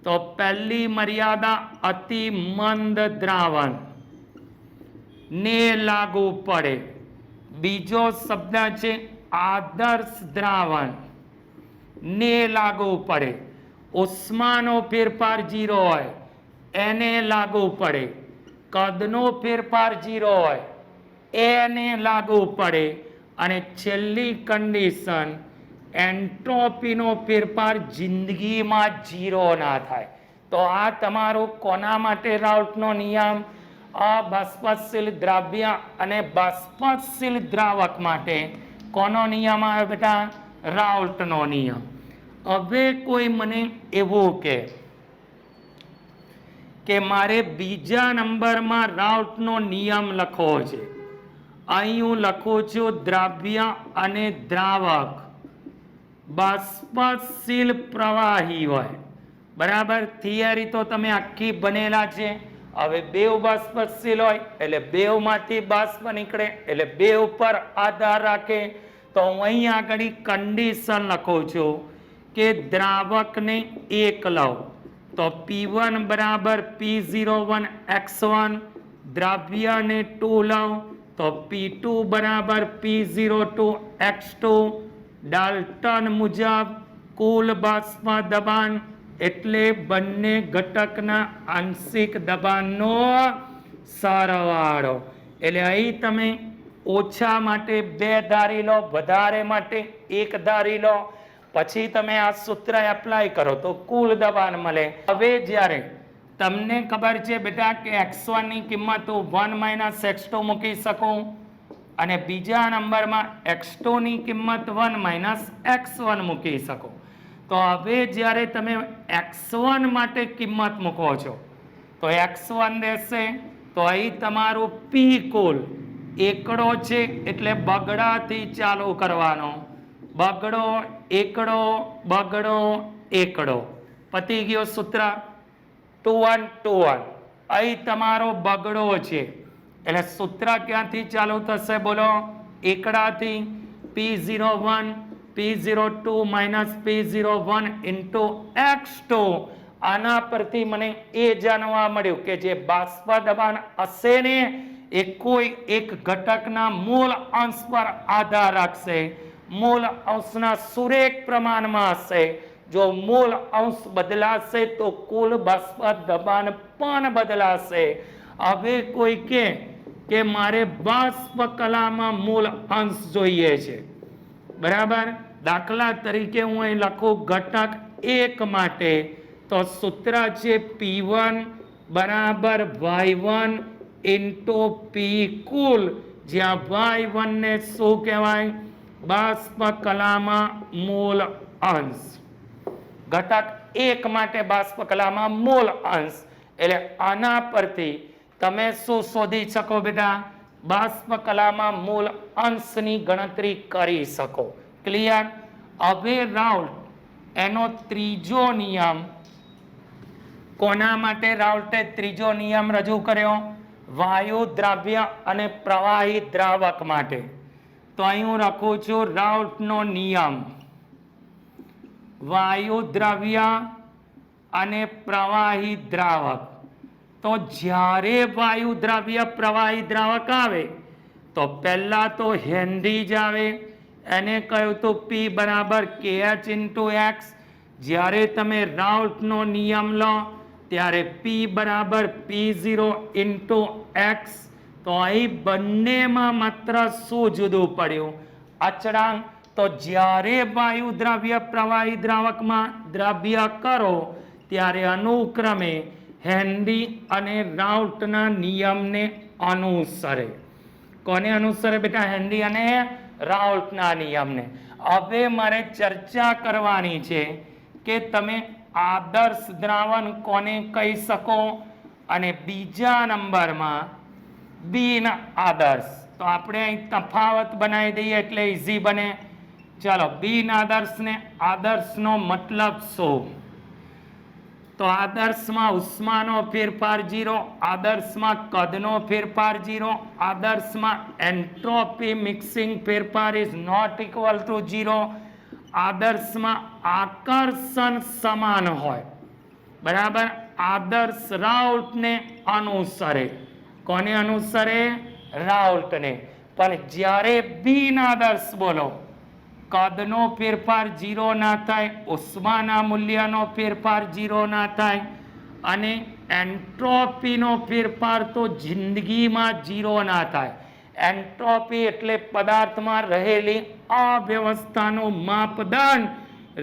તો પહેલી મર્યાદા અતિ મંદ દ્રાવણ ને લાગુ પડે. બીજો શબ્દ છે આદર્શ દ્રાવણ ને લાગુ પડે. ઉષ્માનો ફેરફાર 0 હોય એને લાગુ પડે. કદનો ફેરફાર 0 હોય એને લાગુ પડે. અને છેલ્લી કન્ડિશન એન્ટ્રોપીનો ફેરફાર જિંદગીમાં 0 ના થાય. તો આ તમારું કોના માટે રાઉલ્ટનો નિયમ? અબાષ્પશીલ દ્રાવ્ય અને બાષ્પશીલ દ્રાવક માટે કોનો નિયમ આવે બેટા? રાઉલ્ટનો નિયમ. હવે કોઈ મને એવું કે મારે બીજા નંબરમાં રાઉલ્ટનો નિયમ લખવો છે. અહીં હું લખું છું દ્રાવ્ય અને દ્રાવક બાષ્પશીલ પ્રવાહી હોય. બરાબર? થિયરી તો તમે આખી બનેલા છે. હવે બેવ બાષ્પશીલ હોય એટલે બેવમાંથી બાષ્પ નીકળે એટલે બેવ ઉપર આધાર રાખે. તો હું અહીં આગળ કન્ડિશન લખું છું કે દ્રાવકને 1 લઉં તો P1 બરાબર P01 x1, દ્રાવ્યને 2 લઉં તો P2 બરાબર P02 x2. ડાલ્ટન મુજબ કુલ બાષ્પ દબાણ એટલે બંને ઘટકના આંશિક દબાણનો સરવાળો. એટલે અહીં તમે ઓછા માટે 2 ધારી લો, વધારે માટે 1 ધારી લો. પછી તમે આ સૂત્ર એપ્લાય કરો તો કુલ દબાણ મળે. હવે જ્યારે તમને ખબર છે બેટા કે x1 ની કિંમત 1 - x2 મૂકી શકું અને બીજા નંબરમાં x2 ની કિંમત 1 - x1 મૂકી શકો. તો હવે જ્યારે તમે x1 માટે કિંમત મૂકો છો તો x1 રહેશે. તો અહીં તમારું P કુલ એકડો છે એટલે બગડાથી ચાલુ કરવાનો. બગડો, એકડો, બગડો, એકડો. પતી ગયો સૂત્ર. 2 1 2 1. અહીં તમારો બગડો છે એટલે સૂત્ર ક્યાંથી ચાલુ થશે બોલો? એકડાથી. P01 P02 minus P01 into X2. આના પરથી મને એ જાણવા મળ્યું કે જે બાષ્પ દબાણ હશે ને એ કોઈ એક ઘટકના મૂળ અંશ પર આધાર રાખશે. મૂળ અંશના સુરેખ પ્રમાણમાં હશે. જો મૂળ અંશ બદલાશે તો કુલ બાષ્પ દબાણ પણ બદલાશે. હવે કોઈ કે મારે બાષ્પ કલામાં મૂળ અંશ જોઈએ છે, બરાબર? દાખલા તરીકે હું અહીં લખું ઘટક 1 માટે તો સૂત્ર છે P1 બરાબર Y1 ઇન્ટુ P કુલ, જ્યાં Y1 ને શું કહેવાય? બાષ્પ કલામાં મૂળ અંશ. ઘટક 1 માટે બાષ્પ કલામાં મૂળ અંશ એટલે આના પરથી તમે શું શોધી શકો બેટા? બાષ્પ કલામાં મૂળ અંશની ગણતરી કરી શકો. ક્લિયર? હવે રાઉલ્ટ એનો ત્રીજો નિયમ, કોના માટે રાઉલ્ટે ત્રીજો નિયમ રજૂ કર્યો? વાયુ દ્રાવ્ય અને પ્રવાહી દ્રાવક માટે. તો અહીં હું લખું છું રાઉલ્ટનો નિયમ. વાયુ દ્રવ્ય અને પ્રવાહી દ્રાવક. તો જ્યારે વાયુ દ્રવ્ય પ્રવાહી દ્રાવક આવે તો પહેલા તો હેનરી જ આવે. એને કહ્યું તો P બરાબર KH into X. જ્યારે તમે રાઉલ્ટનો નિયમ લો ત્યારે P બરાબર P0 into X. તો અહીં બંનેમાં માત્ર શું જુદું પડ્યું? અચળાંક. તો જ્યારે વાયુ દ્રવ્ય પ્રવાહી દ્રાવકમાં દ્રવ્ય કરો ત્યારે અનુક્રમે હેનરી અને રાઉલ્ટના નિયમને અનુસરે. કોને અનુસરે બેટા? હેનરી અને રાઉલ્ટના નિયમને. હવે મારે ચર્ચા કરવાની છે કે તમે આદર્શ દ્રાવણ કોને કહી શકો અને બીજા નંબરમાં બિન આદર્શ. તો આપણે અહીં તફાવત બનાવી દઈએ એટલે ઇઝી બને. ચાલો, બિન આદર્શ ને આદર્શનો મતલબ શું? તો આદર્શમાં ઉષ્માનો ફેરફાર 0, આદર્શમાં કદનો ફેરફાર 0, આદર્શમાં એન્ટ્રોપી મિક્સિંગ ફેરફાર ઇઝ નોટ ઇક્વલ ટુ 0, આદર્શમાં આકર્ષણ સમાન હોય, બરાબર? આદર્શ રાઉલ્ટને અનુસરે. કોને અનુસરે? રાઉલ્ટને. પણ જ્યારે બિન આદર્શ બોલો, કદનો ફેરફાર 0 ના થાય, ઉષ્માના મૂલ્યનો ફેરફાર 0 ના થાય અને એન્ટ્રોપીનો ફેરફાર તો જિંદગીમાં 0 ના થાય. એન્ટ્રોપી એટલે પદાર્થમાં રહેલી અવ્યવસ્થાનું માપદંડ.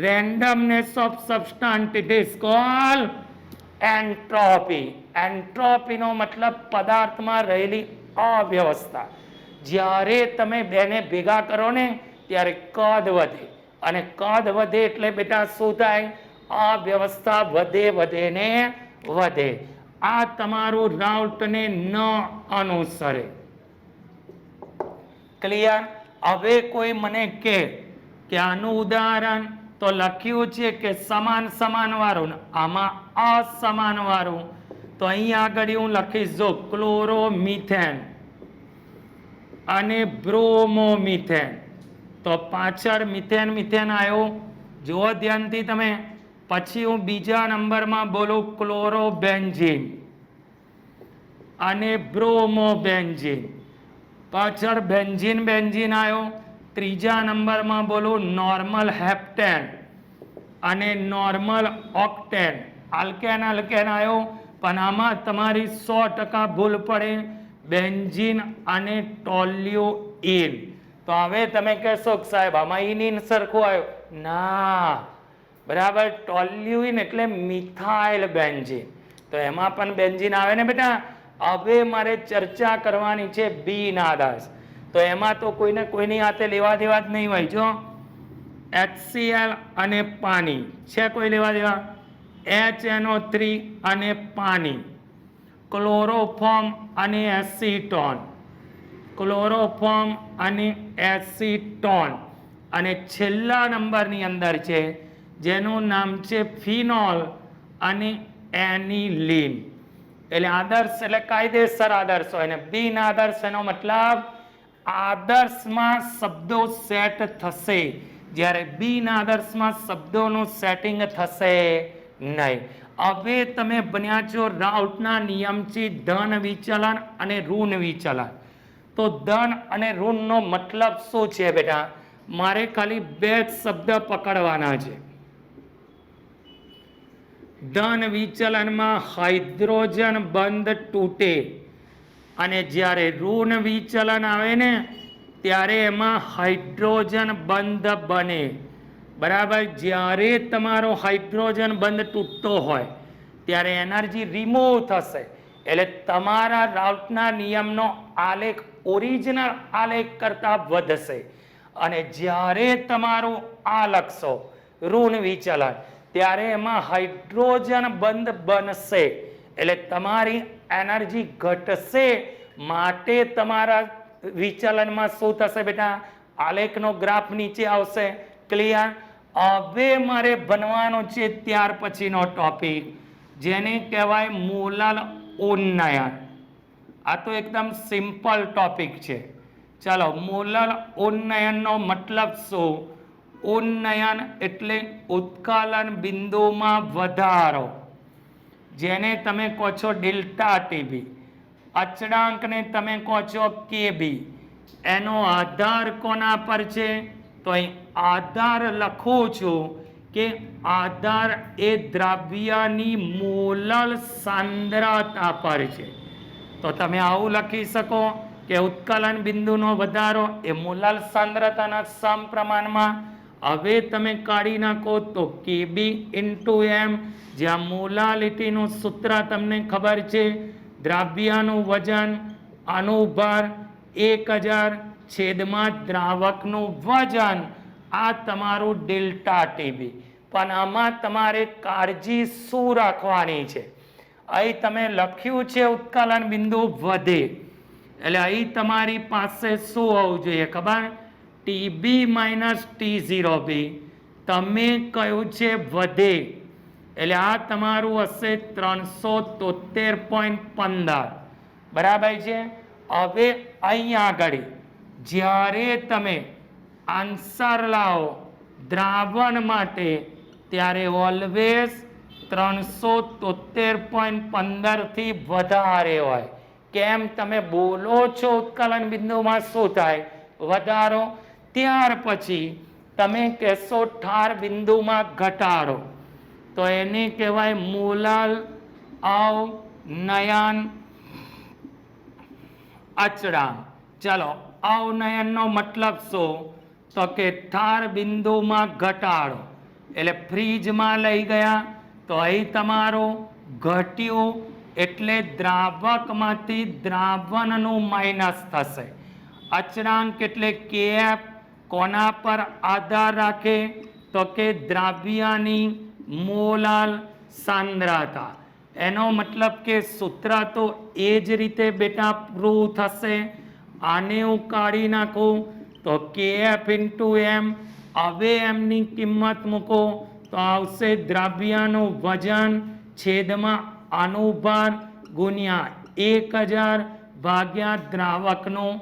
Randomness of substance it is called entropy. એન્ટ્રોપીનો મતલબ પદાર્થમાં રહેલી અવ્યવસ્થા. જ્યારે તમે બેને ભેગા કરો ને ત્યારે કદ વધે અને કદ વધે એટલે બેટા શું થાય? અવ્યવસ્થા વધે વધે ને વધે. આ તમારું રાઉલ્ટને ન અનુસરે. ક્લિયર? હવે કોઈ મને કે આનું ઉદાહરણ તો લખ્યું છે કે સમાન સમાન વાળું, આમાં અસમાન વાળું. તો અહીં આગળ હું લખીશ જો ક્લોરોમિથેન અને બ્રોમોમિથેન. તો પાછળ મિથેન મિથેન આવ્યો. જુઓ ધ્યાનથી તમે. પછી હું બીજા નંબરમાં બોલું ક્લોરોબેન્ઝીન અને બ્રોમોબેન્ઝીન. પાછળ બેન્ઝીન બેન્ઝીન આવ્યો. ત્રીજા નંબરમાં બોલું નોર્મલ હેપ્ટેન અને નોર્મલ ઓક્ટેન. આલ્કેન આલ્કેન આવ્યો. પણ આમાં તમારી 100% ભૂલ પડે, બેન્ઝીન અને ટોલ્યુઇન. તો હવે તમે કહેશો કે સાહેબ આમાં ઇનિન સરખું આવ્યું. ના, બરાબર. ટોલ્યુઇન એટલે મિથાઇલ બેન્ઝીન. તો એમાં પણ બેન્ઝીન આવે ને બેટા. હવે મારે ચર્ચા કરવાની છે બિન આદર્શ. તો એમાં તો કોઈને કોઈની હાથે લેવા દેવા જ નહીં હોય. જો HCl અને પાણી છે, કોઈ લેવા દેવા? HNO3 અને પાણી, ક્લોરોફોર્મ અને એસિટોન, ક્લોરોફોર્મ અને એસિટોન, અને છેલ્લા નંબરની અંદર છે જેનું નામ છે ફિનોલ અને એનિલીન. એટલે આદર્શ એટલે કાયદેસર આદર્શ હોય, અને બિન આદર્શ એનો મતલબ આદર્શમાં શબ્દો સેટ થશે, જ્યારે બિન આદર્શમાં શબ્દોનું સેટિંગ થશે નહીં. હવે તમે બન્યા છો રાઉટના નિયમથી ધન વિચલન અને ઋણ વિચલન. તો ધન અને ઋણનો મતલબ શું છે બેટા? મારે ખાલી બે જ શબ્દ પકડવાના છે. ધન વિચલનમાં હાઇડ્રોજન બંધ તૂટે, અને જ્યારે ઋણ વિચલન આવે ને ત્યારે એમાં હાઇડ્રોજન બંધ બને. બરાબર. જ્યારે તમારો હાઇડ્રોજન બંધ તૂટતો હોય ત્યારે એનર્જી રિમૂવ થશે, એટલે તમારા રાઉટના નિયમનો આલેખ ઓરિજિનલ આલેખ કરતા વધશે. અને જ્યારે તમારું આ લખશો ઋણ વિચલન, ત્યારે એમાં હાઇડ્રોજન બંધ બનશે, એટલે તમારી એનર્જી ઘટશે. માટે તમારા વિચલનમાં શું થશે બેટા? આલેખનો ગ્રાફ નીચે આવશે. ક્લિયર? હવે મારે બનવાનો છે ત્યાર પછીનો ટોપિક, જેને કહેવાય મોલલ ઉન્નયન. આ તો એકદમ સિમ્પલ ટોપિક છે. ચાલો, મોલલ ઉન્નયનનો મતલબ શું? ઉન્નયન એટલે ઉત્કલન બિંદુમાં વધારો, જેને તમે કહો છો ડેલ્ટા ટીબી. અચળાંકને તમે કહો છો કેબી. એનો આધાર કોના પર છે? તો અહીં આધાર લખું છું કે આધાર એ દ્રવ્યની મોલલ સાંદ્રતા પર છે. તો તમે આવું લખી શકો કે ઉત્કલન બિંદુનો વધારો એ મોલલ સાંદ્રતાના સમપ્રમાણમાં. હવે તમે કાઢી નાખો તો કેબી ઇન્ટુ એમ, જ્યાં મોલાલિટીનું સૂત્ર તમને ખબર છે. દ્રવ્યનું વજન અનુભાર 1000 છેદમાં દ્રાવકનું વજન, આ તમારું ડેલ્ટા ટીબી. પણ આમાં તમારે કાળજી શું રાખવાની છે? અહીં તમે લખ્યું છે ઉત્કલન બિંદુ વધે, એટલે અહીં તમારી પાસે શું હોવું જોઈએ ખબર? TB minus T0B. તમે કહ્યું છે વધે, એટલે આ તમારું હશે 373.15. બરાબર છે. હવે અહીં આગળ જ્યારે તમે આન્સર લાવો દ્રાવણ માટે, ત્યારે ઓલવેઝ 373.15 થી વધારે હોય. કેમ? તમે બોલો છો ઉત્કલન બિંદુમાં શું થાય? વધારો. ત્યાર પછી તમે કહેશો ઠાર બિંદુમાં ઘટાડો, તો એને કહેવાય મોલલ અવનયન અચળાંક. ચાલો, અવનયનનો મતલબ શું? તો કે ઠાર બિંદુમાં ઘટાડો, એટલે ફ્રીજમાં લઈ ગયા તો અહીં તમારું ઘટ્યું, એટલે દ્રાવકમાંથી દ્રાવણનું માઇનસ થશે. અચળાંક એટલે કેએફ કોના પર આધાર રાખે? તો કે દ્રવ્યની મોલલ સાંદ્રતા. એનો મતલબ કે સૂત્ર તો એ જ રીતે બેટા પ્રૂવ થશે. આને હું કાઢી નાખું તો કેએફ ઇન્ટુ એમ. હવે એમની કિંમત મૂકો તો આવશે દ્રવ્યનું વજન છેદમાં અનુભાર ગુણ્યા 1000 ભાગ્યા દ્રાવકનું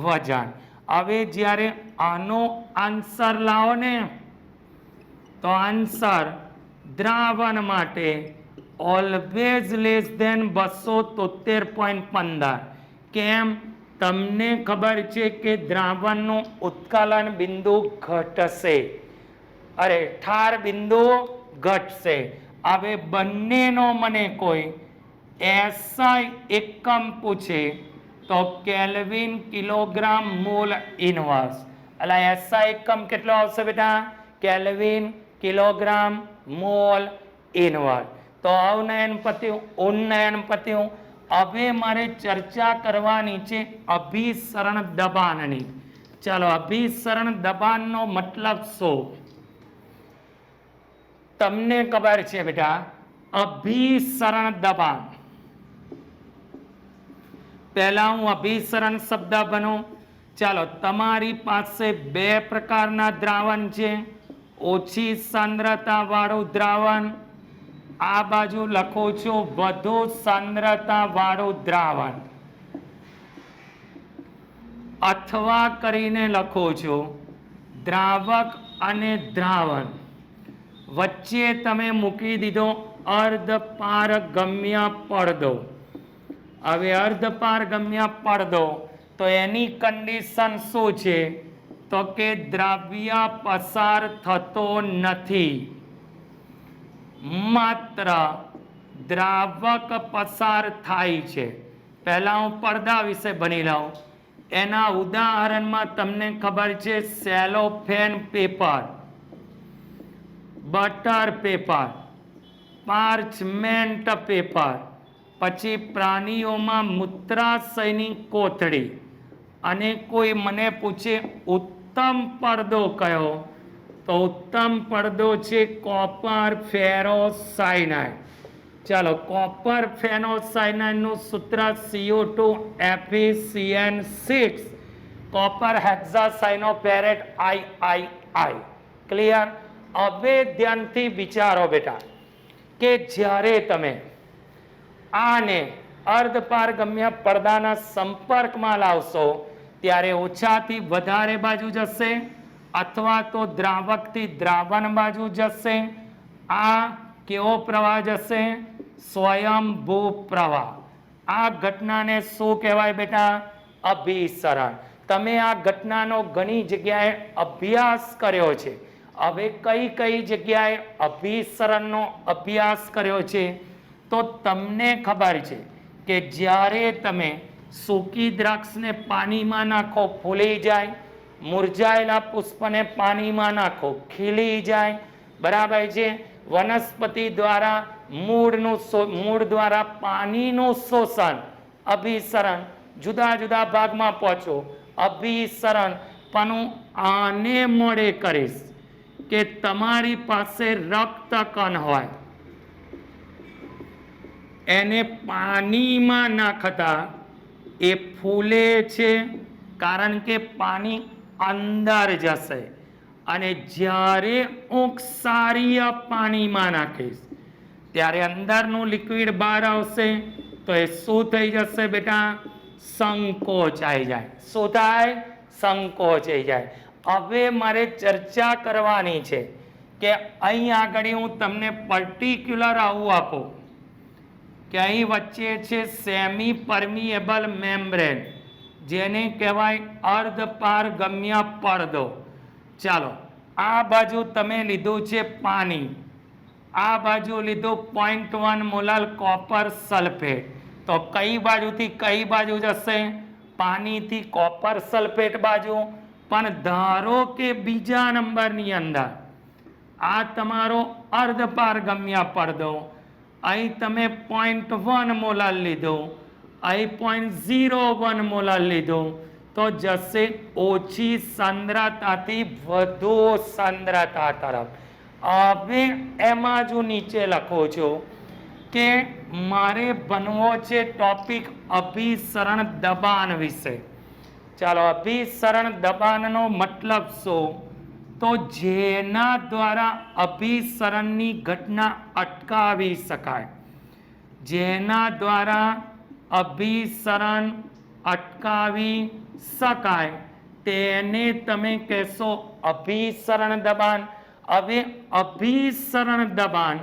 વજન. હવે જ્યારે આનો આન્સર લાવો ને, તો આન્સર દ્રાવણ માટે ઓલવેઝ લેસ ધેન 273.15. કેમ? તમને ખબર છે કે દ્રાવણનું ઉત્કલન બિંદુ ઘટશે, અરે ઠાર બિંદુ ઘટશે. હવે બંનેનો મને કોઈ એસઆઈ એકમ પૂછે તો કેલ્વિન કિલોગ્રામ મોલ ઇનવર્સ. એટલે એસઆઈ એકમ કેટલો આવશે બેટા? Kelvin kilogram mall inverse. તો અવનયન પત્યું, ઉન્નયન પત્યું. હવે મારે ચર્ચા કરવાની છે અભિસરણ દબાણની. ચાલો, અભિસરણ દબાણનો મતલબ શું? તમને ખબર છે બેટા? અભિસરણ દબાણ પહેલા હું અભિસરણ શબ્દ બનો. ચાલો, તમારી પાસે બે પ્રકારના દ્રાવણ છે. ઓછી સાંદ્રતા વાળું દ્રાવણ, આ બાજુ લખો છો વધુ સાંદ્રતા વાળું દ્રાવણ, અથવા કરીને લખો છો દ્રાવક અને દ્રાવણ. વચ્ચે તમે મૂકી દીધો અર્ધપારગમ્ય પડદો. હવે અર્ધપારગમ્ય પડદો તો એની કન્ડિશન શું છે? તો કે દ્રવ્ય પસાર થતો નથી, માત્ર દ્રાવક પસાર થાય છે. પહેલા હું પડદા વિશે ભણી લઉં. એના ઉદાહરણમાં તમને ખબર છે cellophane paper, butter paper, parchment paper, પછી પ્રાણીઓમાં મૂત્રાશયની કોથળી. અને કોઈ મને પૂછે ઉત્તમ પડદો કયો, તો ઉત્તમ પડદો છે કોપર ફેરોસાયનાઇડ. ચાલો, કોપર ફેરોસાયનાઇડનું સૂત્ર CO2FeCN6 કોપર હેક્સાસાયનોફેરેટ III. ક્લિયર? હવે ધ્યાનથી વિચારો બેટા કે જ્યારે તમે આને અર્ધપારગમ્ય પડદાના સંપર્કમાં લાવશો ત્યારે ઓછાથી વધારે બાજુ જશે અથવા તો દ્રાવકથી દ્રાવણ બાજુ જશે. આ કેવો પ્રવાહ જશે? સ્વયંભૂ પ્રવાહ. આ ઘટનાને શું કહેવાય બેટા? અભિસરણ. તમે આ ઘટનાનો ઘણી જગ્યાએ અભ્યાસ કર્યો છે. હવે કઈ કઈ જગ્યાએ અભિસરણનો અભ્યાસ કર્યો છે તો તમને ખબર છે કે જ્યારે તમે સૂકી દ્રાક્ષને પાણીમાં નાખો ફૂલી જાય, મુરઝાયેલા પુષ્પને પાણીમાં નાખો ખીલી જાય, બરાબર છે. વનસ્પતિ દ્વારા મૂળ દ્વારા પાણીનું શોષણ, અભિસરણ, જુદા જુદા ભાગમાં પહોંચો અભિસરણ. પણ હું આને મોડે કરીશ કે તમારી પાસે રક્તકણ હોય, એને પાણીમાં નાખતા એ ફૂલે છે કારણ કે પાણી અંદર જશે. અને જ્યારે હું ક્ષારીય પાણીમાં નાખીશ ત્યારે અંદરનું લિક્વિડ બહાર આવશે તો એ શું થઈ જશે બેટા? સંકોચાઈ જાય. શું થાય? સંકોચાઈ જાય. હવે મારે ચર્ચા કરવાની છે કે અહીં આગળ હું તમને પર્ટિક્યુલર આવું આપું કે અહીં વચ્ચે છે સેમી પરમિએબલ મેમ્બ્રેન, જેને કહેવાય અર્ધપારગમ્ય પડદો. ચાલો, આ બાજુ તમે લીધું છે પાણી, આ બાજુ લીધું 0.1 મોલર કોપર સલ્ફેટ. તો કઈ બાજુથી કઈ બાજુ જશે? પાણીથી કોપર સલ્ફેટ બાજુ. પણ ધારો કે બીજા નંબરની અંદર આ તમારો અર્ધપારગમ્ય પડદો, અહીં તમે 0.1 મોલર લીધો, અહીં 0.01 મોલર લીધો, તો જશે ઓછી સાંદ્રતાથી વધુ સાંદ્રતા તરફ. હવે એમાં જો નીચે લખો છો કે મારે ભણવો છે ટોપિક અભિસરણ દબાણ વિશે. ચાલો, અભિસરણ દબાણનો મતલબ શું? તો જેના દ્વારા અભિસરણની ઘટના અટકાવી શકાય, જેના દ્વારા અભિસરણ અટકાવી શકાય તેને તમે કહેશો અભિસરણ દબાણ. હવે અભિસરણ દબાણ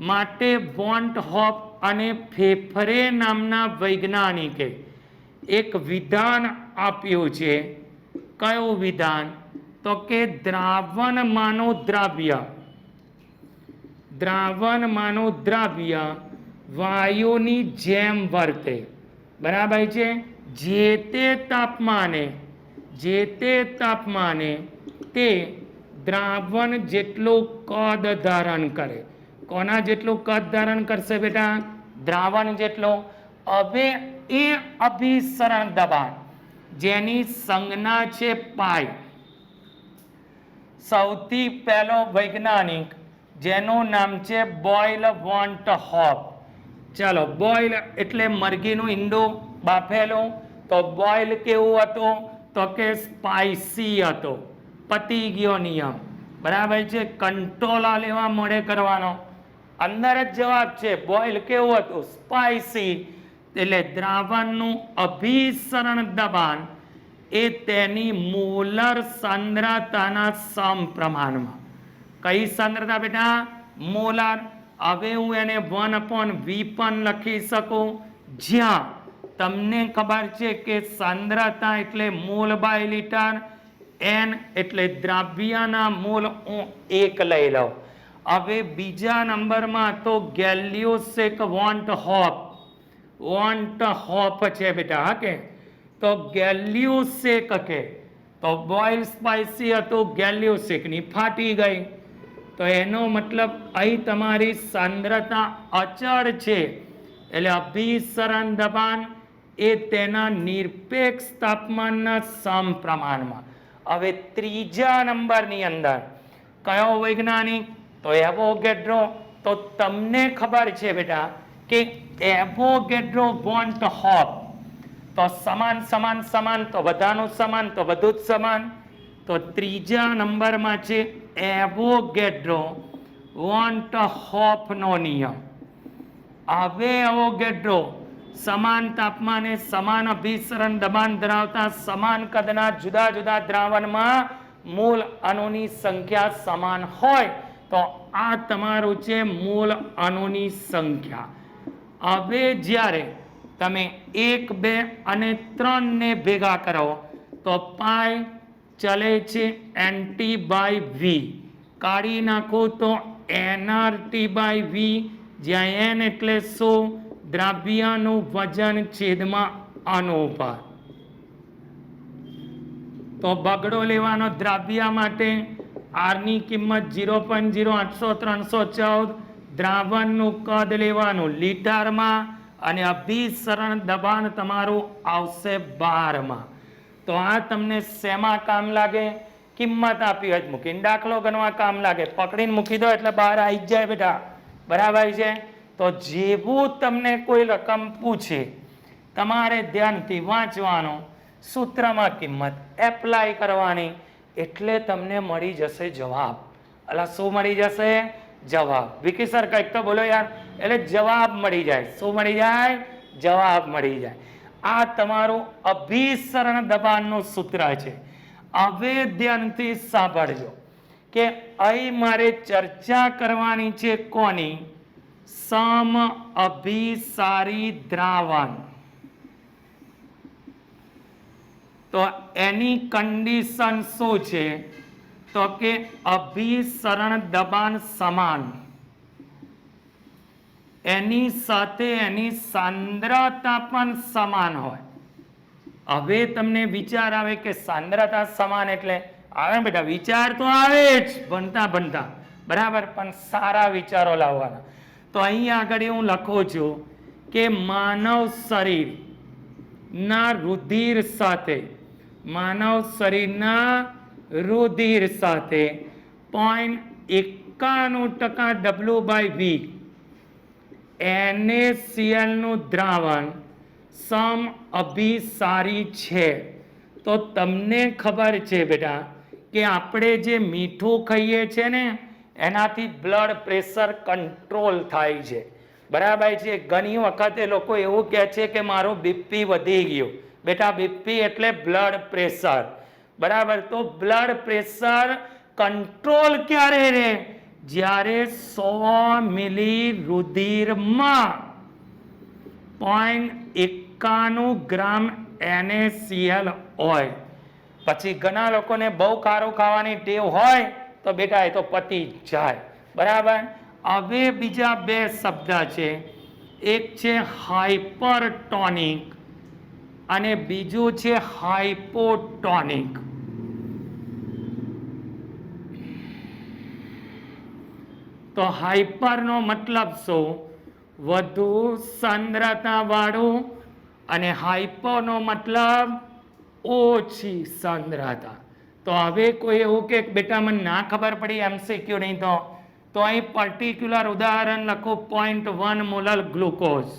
માટે વોન્ટ હોપ અને ફેફરે નામના વૈજ્ઞાનિકે એક વિધાન આપ્યું છે. કયું વિધાન? તો કે દ્રાવણમાંનું દ્રવ્ય વાયુની જેમ વર્તે. બરાબર છે? જે તે તાપમાને તે દ્રાવણ જેટલું કદ ધારણ કરે. કોના જેટલું કદ ધારણ કરશે બેટા? દ્રાવણ જેટલું. હવે એ અભિસરણ દબાણ જેની સંજ્ઞા છે પાઈ. સૌથી પહેલો વૈજ્ઞાનિક જેનું નામ છે બોઇલ વોન્ટ હોપ. ચાલો, બોઇલ એટલે મરઘીનું ઈંડું, બાફેલું. તો બોઇલ કેવું હતું? તો કે સ્પાઇસી હતો. પતી ગયો નિયમ. બરાબર છે. કંટ્રોલ આ લેવા મોડે કરવાનો. અંદર જ જવાબ છે. બોઇલ કેવું હતું? સ્પાઇસી. એટલે દ્રાવણનું અભિસરણ દબાણ એ તેની મોલર સાંદ્રતાના સમપ્રમાણમાં. કઈ સાંદ્રતા બેટા? મોલર. હવે હું એને 1/V પણ લખી શકું, જ્યાં તમને ખબર છે કે સાંદ્રતા એટલે મોલ બાય લીટર, n એટલે દ્રાવ્યના મોલ હું 1 લઈ લઉં. હવે બીજા નંબરમાં તો ગેલ્યુસેક વોન્ટ હોપ છે બેટા. હા કે તો ગેલ્યુસેક કે તો બોઇલ સ્પાઇસી હતું, ગેલ્યુસેક ની ફાટી ગઈ. તો એનો મતલબ અહીં તમારી સાંદ્રતા અચળ છે, એટલે અભિસરણ દબાણ એ તેના નિરપેક્ષ તાપમાનના સમપ્રમાણમાં. હવે ત્રીજા નંબરની અંદર કયો વૈજ્ઞાનિક? તો એવોગેડ્રો. તો તમને ખબર છે બેટા કે એવોગેડ્રો વોન્ટ હોપ. તો સમાન સમાન સમાન, તો બધાનું સમાન, તો બધું જ સમાન. તો ત્રીજા નંબરમાં છે એવોગેડ્રો વોન્ટ હોપનો નિયમ. હવે એવોગેડ્રો સમાન તાપમાને સમાન અભિસરણ દબાણ ધરાવતા સમાન કદના જુદા જુદા દ્રાવણમાં મૂળ અણુની સંખ્યા સમાન હોય તો આ તમારું છે મૂળ અણુની સંખ્યા. હવે જ્યારે તમે 1, 2 અને 3 ને ભેગા કરો તો પાઈ ચલે છે NT/V. કાઢી નાખો તો nRT/V, જ્યાં n એટલે શું? દ્રાવ્યનું વજન છેદમાં અણુ પર. તો બગડો લેવાનો દ્રાવ્ય માટે R ની કિંમત 0.080314. દ્રાવણનું કદ લેવાનું લીટરમાં અને અભિસરણ દબાણ તમારું આવશે 12 માં. તો આ તમને શેમાં કામ લાગે? કિંમત આપી હોય મૂકીને દાખલો ગણવા કામ લાગે. પકડીને મૂકી દો એટલે બહાર આવી જાય બેટા. બરાબર છે. તો જેવું તમને કોઈ રકમ પૂછે તમારે ધ્યાનથી વાંચવાનું, સૂત્રમાં કિંમત એપ્લાય કરવાની, એટલે તમને મળી જશે જવાબ. એટલે શું મળી જશે? જવાબ. વિકી સર કંઈક તો બોલો યાર. એટલે જવાબ મળી જાય. શું મળી જાય? જવાબ મળી જાય. આ તમારું અભિસરણ દબાણનું સૂત્ર છે. હવે ધ્યાનથી સાંભળજો કે અહીં મારે ચર્ચા કરવાની છે કોની? સમ અભિસારી દ્રાવણ. તો એની કન્ડિશન શું છે? તો કે અભિસરણ દબાણ સમાન, એની સાથે એની સાંદ્રતા પણ સમાન હોય. હવે તમને વિચાર આવે કે સાંદ્રતા સમાન એટલે આવે બેટા, વિચાર તો આવે જ ભણતા ભણતા, બરાબર, પણ સારા વિચારો લાવવાના. તો અહીં આગળ હું લખું છું કે માનવ શરીરના રુધિર સાથે, માનવ શરીરના રુધિર સાથે 0.91% W/V NaCl નું દ્રાવણ સમ અભિસારી છે. તો તમને ખબર છે બેટા કે આપણે જે મીઠું ખાઈએ છીએ ને એનાથી બ્લડ પ્રેશર કંટ્રોલ થાય છે. બરાબર છે. ઘણી વખતે લોકો એવું કહે છે કે મારું બીપી વધી ગયું. બેટા બીપી એટલે બ્લડ પ્રેશર. બરાબર. તો બ્લડ પ્રેશર કંટ્રોલ ક્યારે રહે? જ્યારે 100 મિલી રુધિરમાં 0.91 ગ્રામ NaCl હોય. પછી ઘણા લોકોને બહુ ખારું ખાવાની ટેવ હોય તો બેટા એ તો પતી જાય. બરાબર. હવે બીજા બે શબ્દ છે, એક છે હાઇપરટોનિક અને બીજું છે હાઇપોટોનિક. તો હાઇપરનો મતલબ શું? વધુ સાંદ્રતા વાળું, અને હાઇપોનો મતલબ ઓછી સાંદ્રતા. તો હવે કોઈ એવું કે બેટા મને ના ખબર પડી MCQ નહીં તો અહીં પર્ટિક્યુલર ઉદાહરણ લખો 0.1 મોલર ગ્લુકોઝ.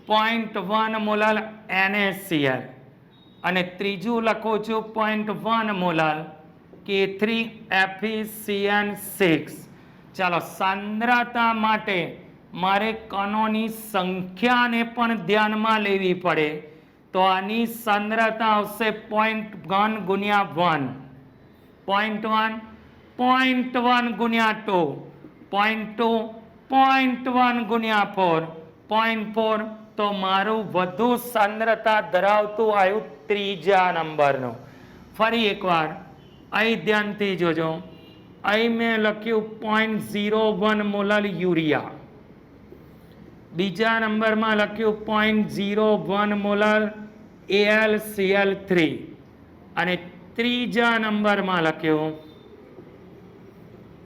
0.1 મોલર NaCl અને ત્રીજું લખું છું 0.1 મોલર K3FeCN6. ચાલો, સાંદ્રતા માટે મારે કણોની સંખ્યાને પણ ધ્યાનમાં લેવી પડે, તો આની સાંદ્રતા આવશે 0.1 ગુણ્યા 1, 0.1 0.1 ગુણ્યા 2, 0.2 0.1 ગુણ્યા 4, 0.4. તો મારું વધુ સાંદ્રતા ધરાવતું આવ્યું ત્રીજા નંબરનું. ફરી એકવાર અહીં ધ્યાનથી જોજો. અહીં મેં લખ્યું 0.01 મોલર યુરિયા, બીજા નંબરમાં લખ્યું 0.01 મોલર AlCl3 અને ત્રીજા નંબરમાં લખ્યું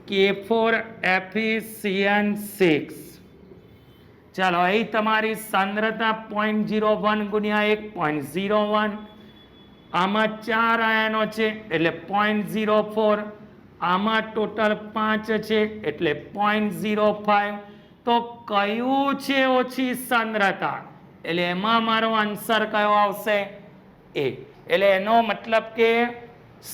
K4FeCN6. ચાલો, અહીં તમારી સાંદ્રતા 0.01 ગુણ્યા 1, 0.01. આમાં 4 આયનો છે એટલે 0.04. આમાં ટોટલ 5 છે એટલે 0.05. તો કયું છે ઓછી સાંદ્રતા? એટલે એમાં મારો આન્સર કયો આવશે? એ. એટલે એનો મતલબ કે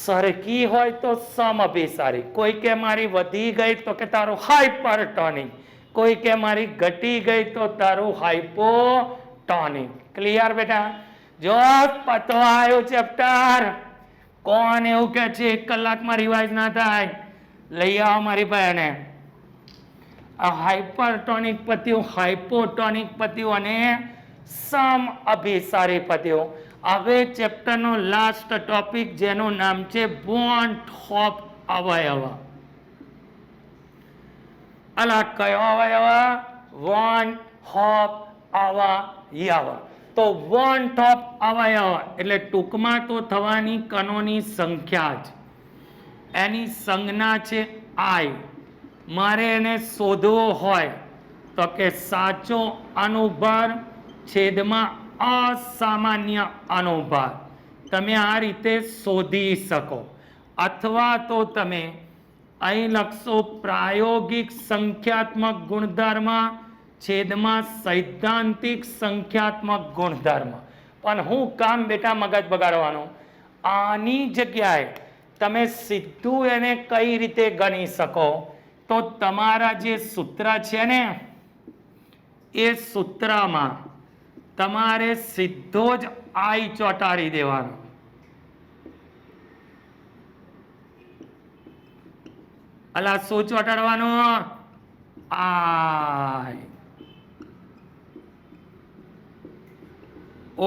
સરખી હોય તો સમઅભિસારી. કોઈ કે મારી વધી ગઈ તો કે તારું હાઇપરટોનિક, કોઈ કે મારી ઘટી ગઈ તો તારું હાઇપોટોનિક. ક્લિયર બેટા? જો પતવા આવ્યું ચેપ્ટર. કોણ એવું કે છે 1 કલાકમાં રિવાઇઝ ના થાય? લઈ આવો મારી બહેને. આ હાઇપરટોનિક પત્યું, હાઇપોટોનિક પત્યું અને સમઅભિસારી પત્યું. હવે ચેપ્ટરનો લાસ્ટ ટોપિક જેનું નામ છે બોન્ડ હોપ અવયવ. અલા કયો અવયવ? વોન હોપ અવયવ. તો વોન હોપ અવયવ એટલે ટૂંકમાં તો થવાની કણોની સંખ્યા જ. એની સંજ્ઞા છે I. મારે એને શોધવો હોય તો કે સાચો અનુભાર છેદમાં અસામાન્ય અનુભાર. તમે આ રીતે શોધી શકો, અથવા તો તમે અહીં લખશો પ્રાયોગિક સંખ્યાત્મક ગુણધર્મ છેદમાં સૈદ્ધાંતિક સંખ્યાત્મક ગુણધર્મ. પણ હું કામ બેટા મગજ બગાડવાનું? આની જગ્યાએ તમે સીધું એને કઈ રીતે ગણી શકો? તો તમારા જે સૂત્ર છે ને, એ સૂત્રમાં તમારે સીધો જ I ચોંટાડી દેવાનો. અલા શું ચોંટાડવાનું? I.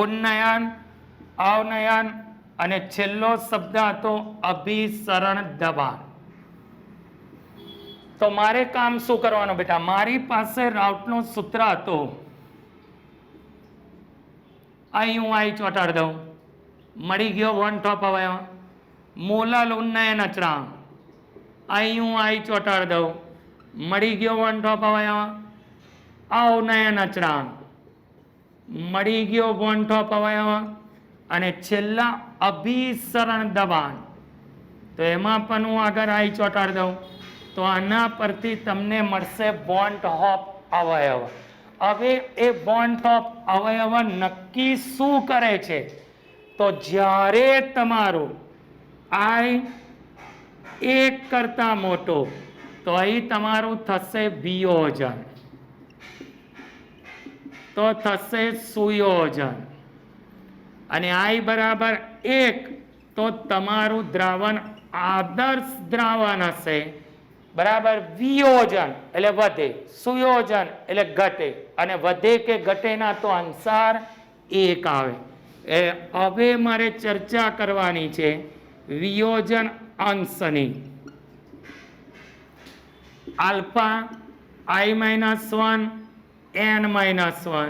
ઉન્નયન, અવનયન અને છેલ્લો શબ્દ હતો અભિસરણ દબાણ. તો મારે કામ શું કરવાનું બેટા? મારી પાસે રાઉટનું સૂત્ર હતું, અહીં હું I ચોંટાડી દઉં. મળી ગયો વોન ટોપ અવયવ. મોલર ઉન્નયન અચળાંક, અહીં હું I ચોંટાડી દઉં. મળી ગયો વોન ટોપ અવયવ. અવનયન અચળાંક, મળી ગયો વોન ટોપ અવયવ. અને છેલ્લા અભિસરણ દબાણ, તો એમાં પણ હું આગળ I ચોંટાડી દઉં. તો આના પરથી તમને મળશે બોન્ડ હોપ અવયવ. હવે એ બોન્ડ હોપ અવયવ નક્કી શું કરે છે? તો જ્યારે તમારું I 1 કરતા મોટો, તો અહીં તમારું થશે વિયોજન, તો થશે સુયોજન. અને I બરાબર 1 તો તમારું દ્રાવણ આદર્શ દ્રાવણ હશે. બરાબર? વિયોજન એટલે વધે, સુયોજન એટલે ઘટે, અને વધે કે ઘટે ના તો આન્સર 1 આવે. હવે મારે ચર્ચા કરવાની છે વિયોજન અંશની. આલ્ફા I-1 N-1,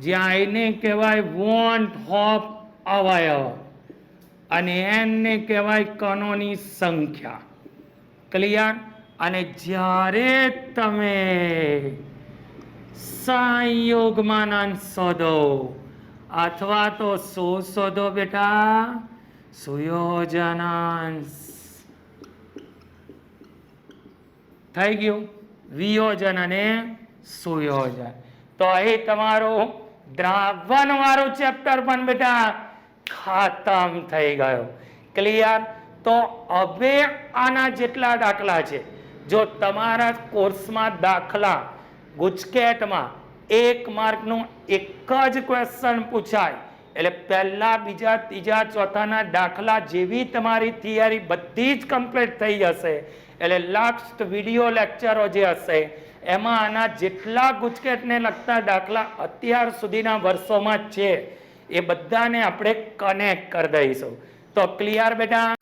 જ્યાં I ને કહેવાય વોન્ટ હોપ અવયવ અને N ને કહેવાય કણોની સંખ્યા. ક્લિયર? અને જ્યારે તમે સંયોગમાંનાંશ શોધો, અથવા તો શું શોધો બેટા? સુયોજનાંશ. થઈ ગયું વિયોજન અને સુયોજન. તો અહીં તમારું દ્રાવણ વાળું ચેપ્ટર પણ બેટા ખતમ થઈ ગયો. ક્લિયર? તો હવે આના જેટલા દાખલા છે, જો તમારા કોર્સમાં દાખલા ગુજકેટમાં 1 માર્કનું એક જ ક્વેશ્ચન પૂછાય, એટલે પહેલા, બીજા, ત્રીજા, ચોથાના દાખલા જેવી તમારી થિયરી બધી જ કમ્પ્લીટ થઈ જશે. એટલે લાસ્ટ વિડિયો લેક્ચરો જે હશે એમાં આના જેટલા ગુજકેટને લગતા દાખલા અત્યાર સુધીના વર્ષોમાં છે એ બધાને આપણે કનેક્ટ કરી દઈશું. તો ક્લિયર બેટા?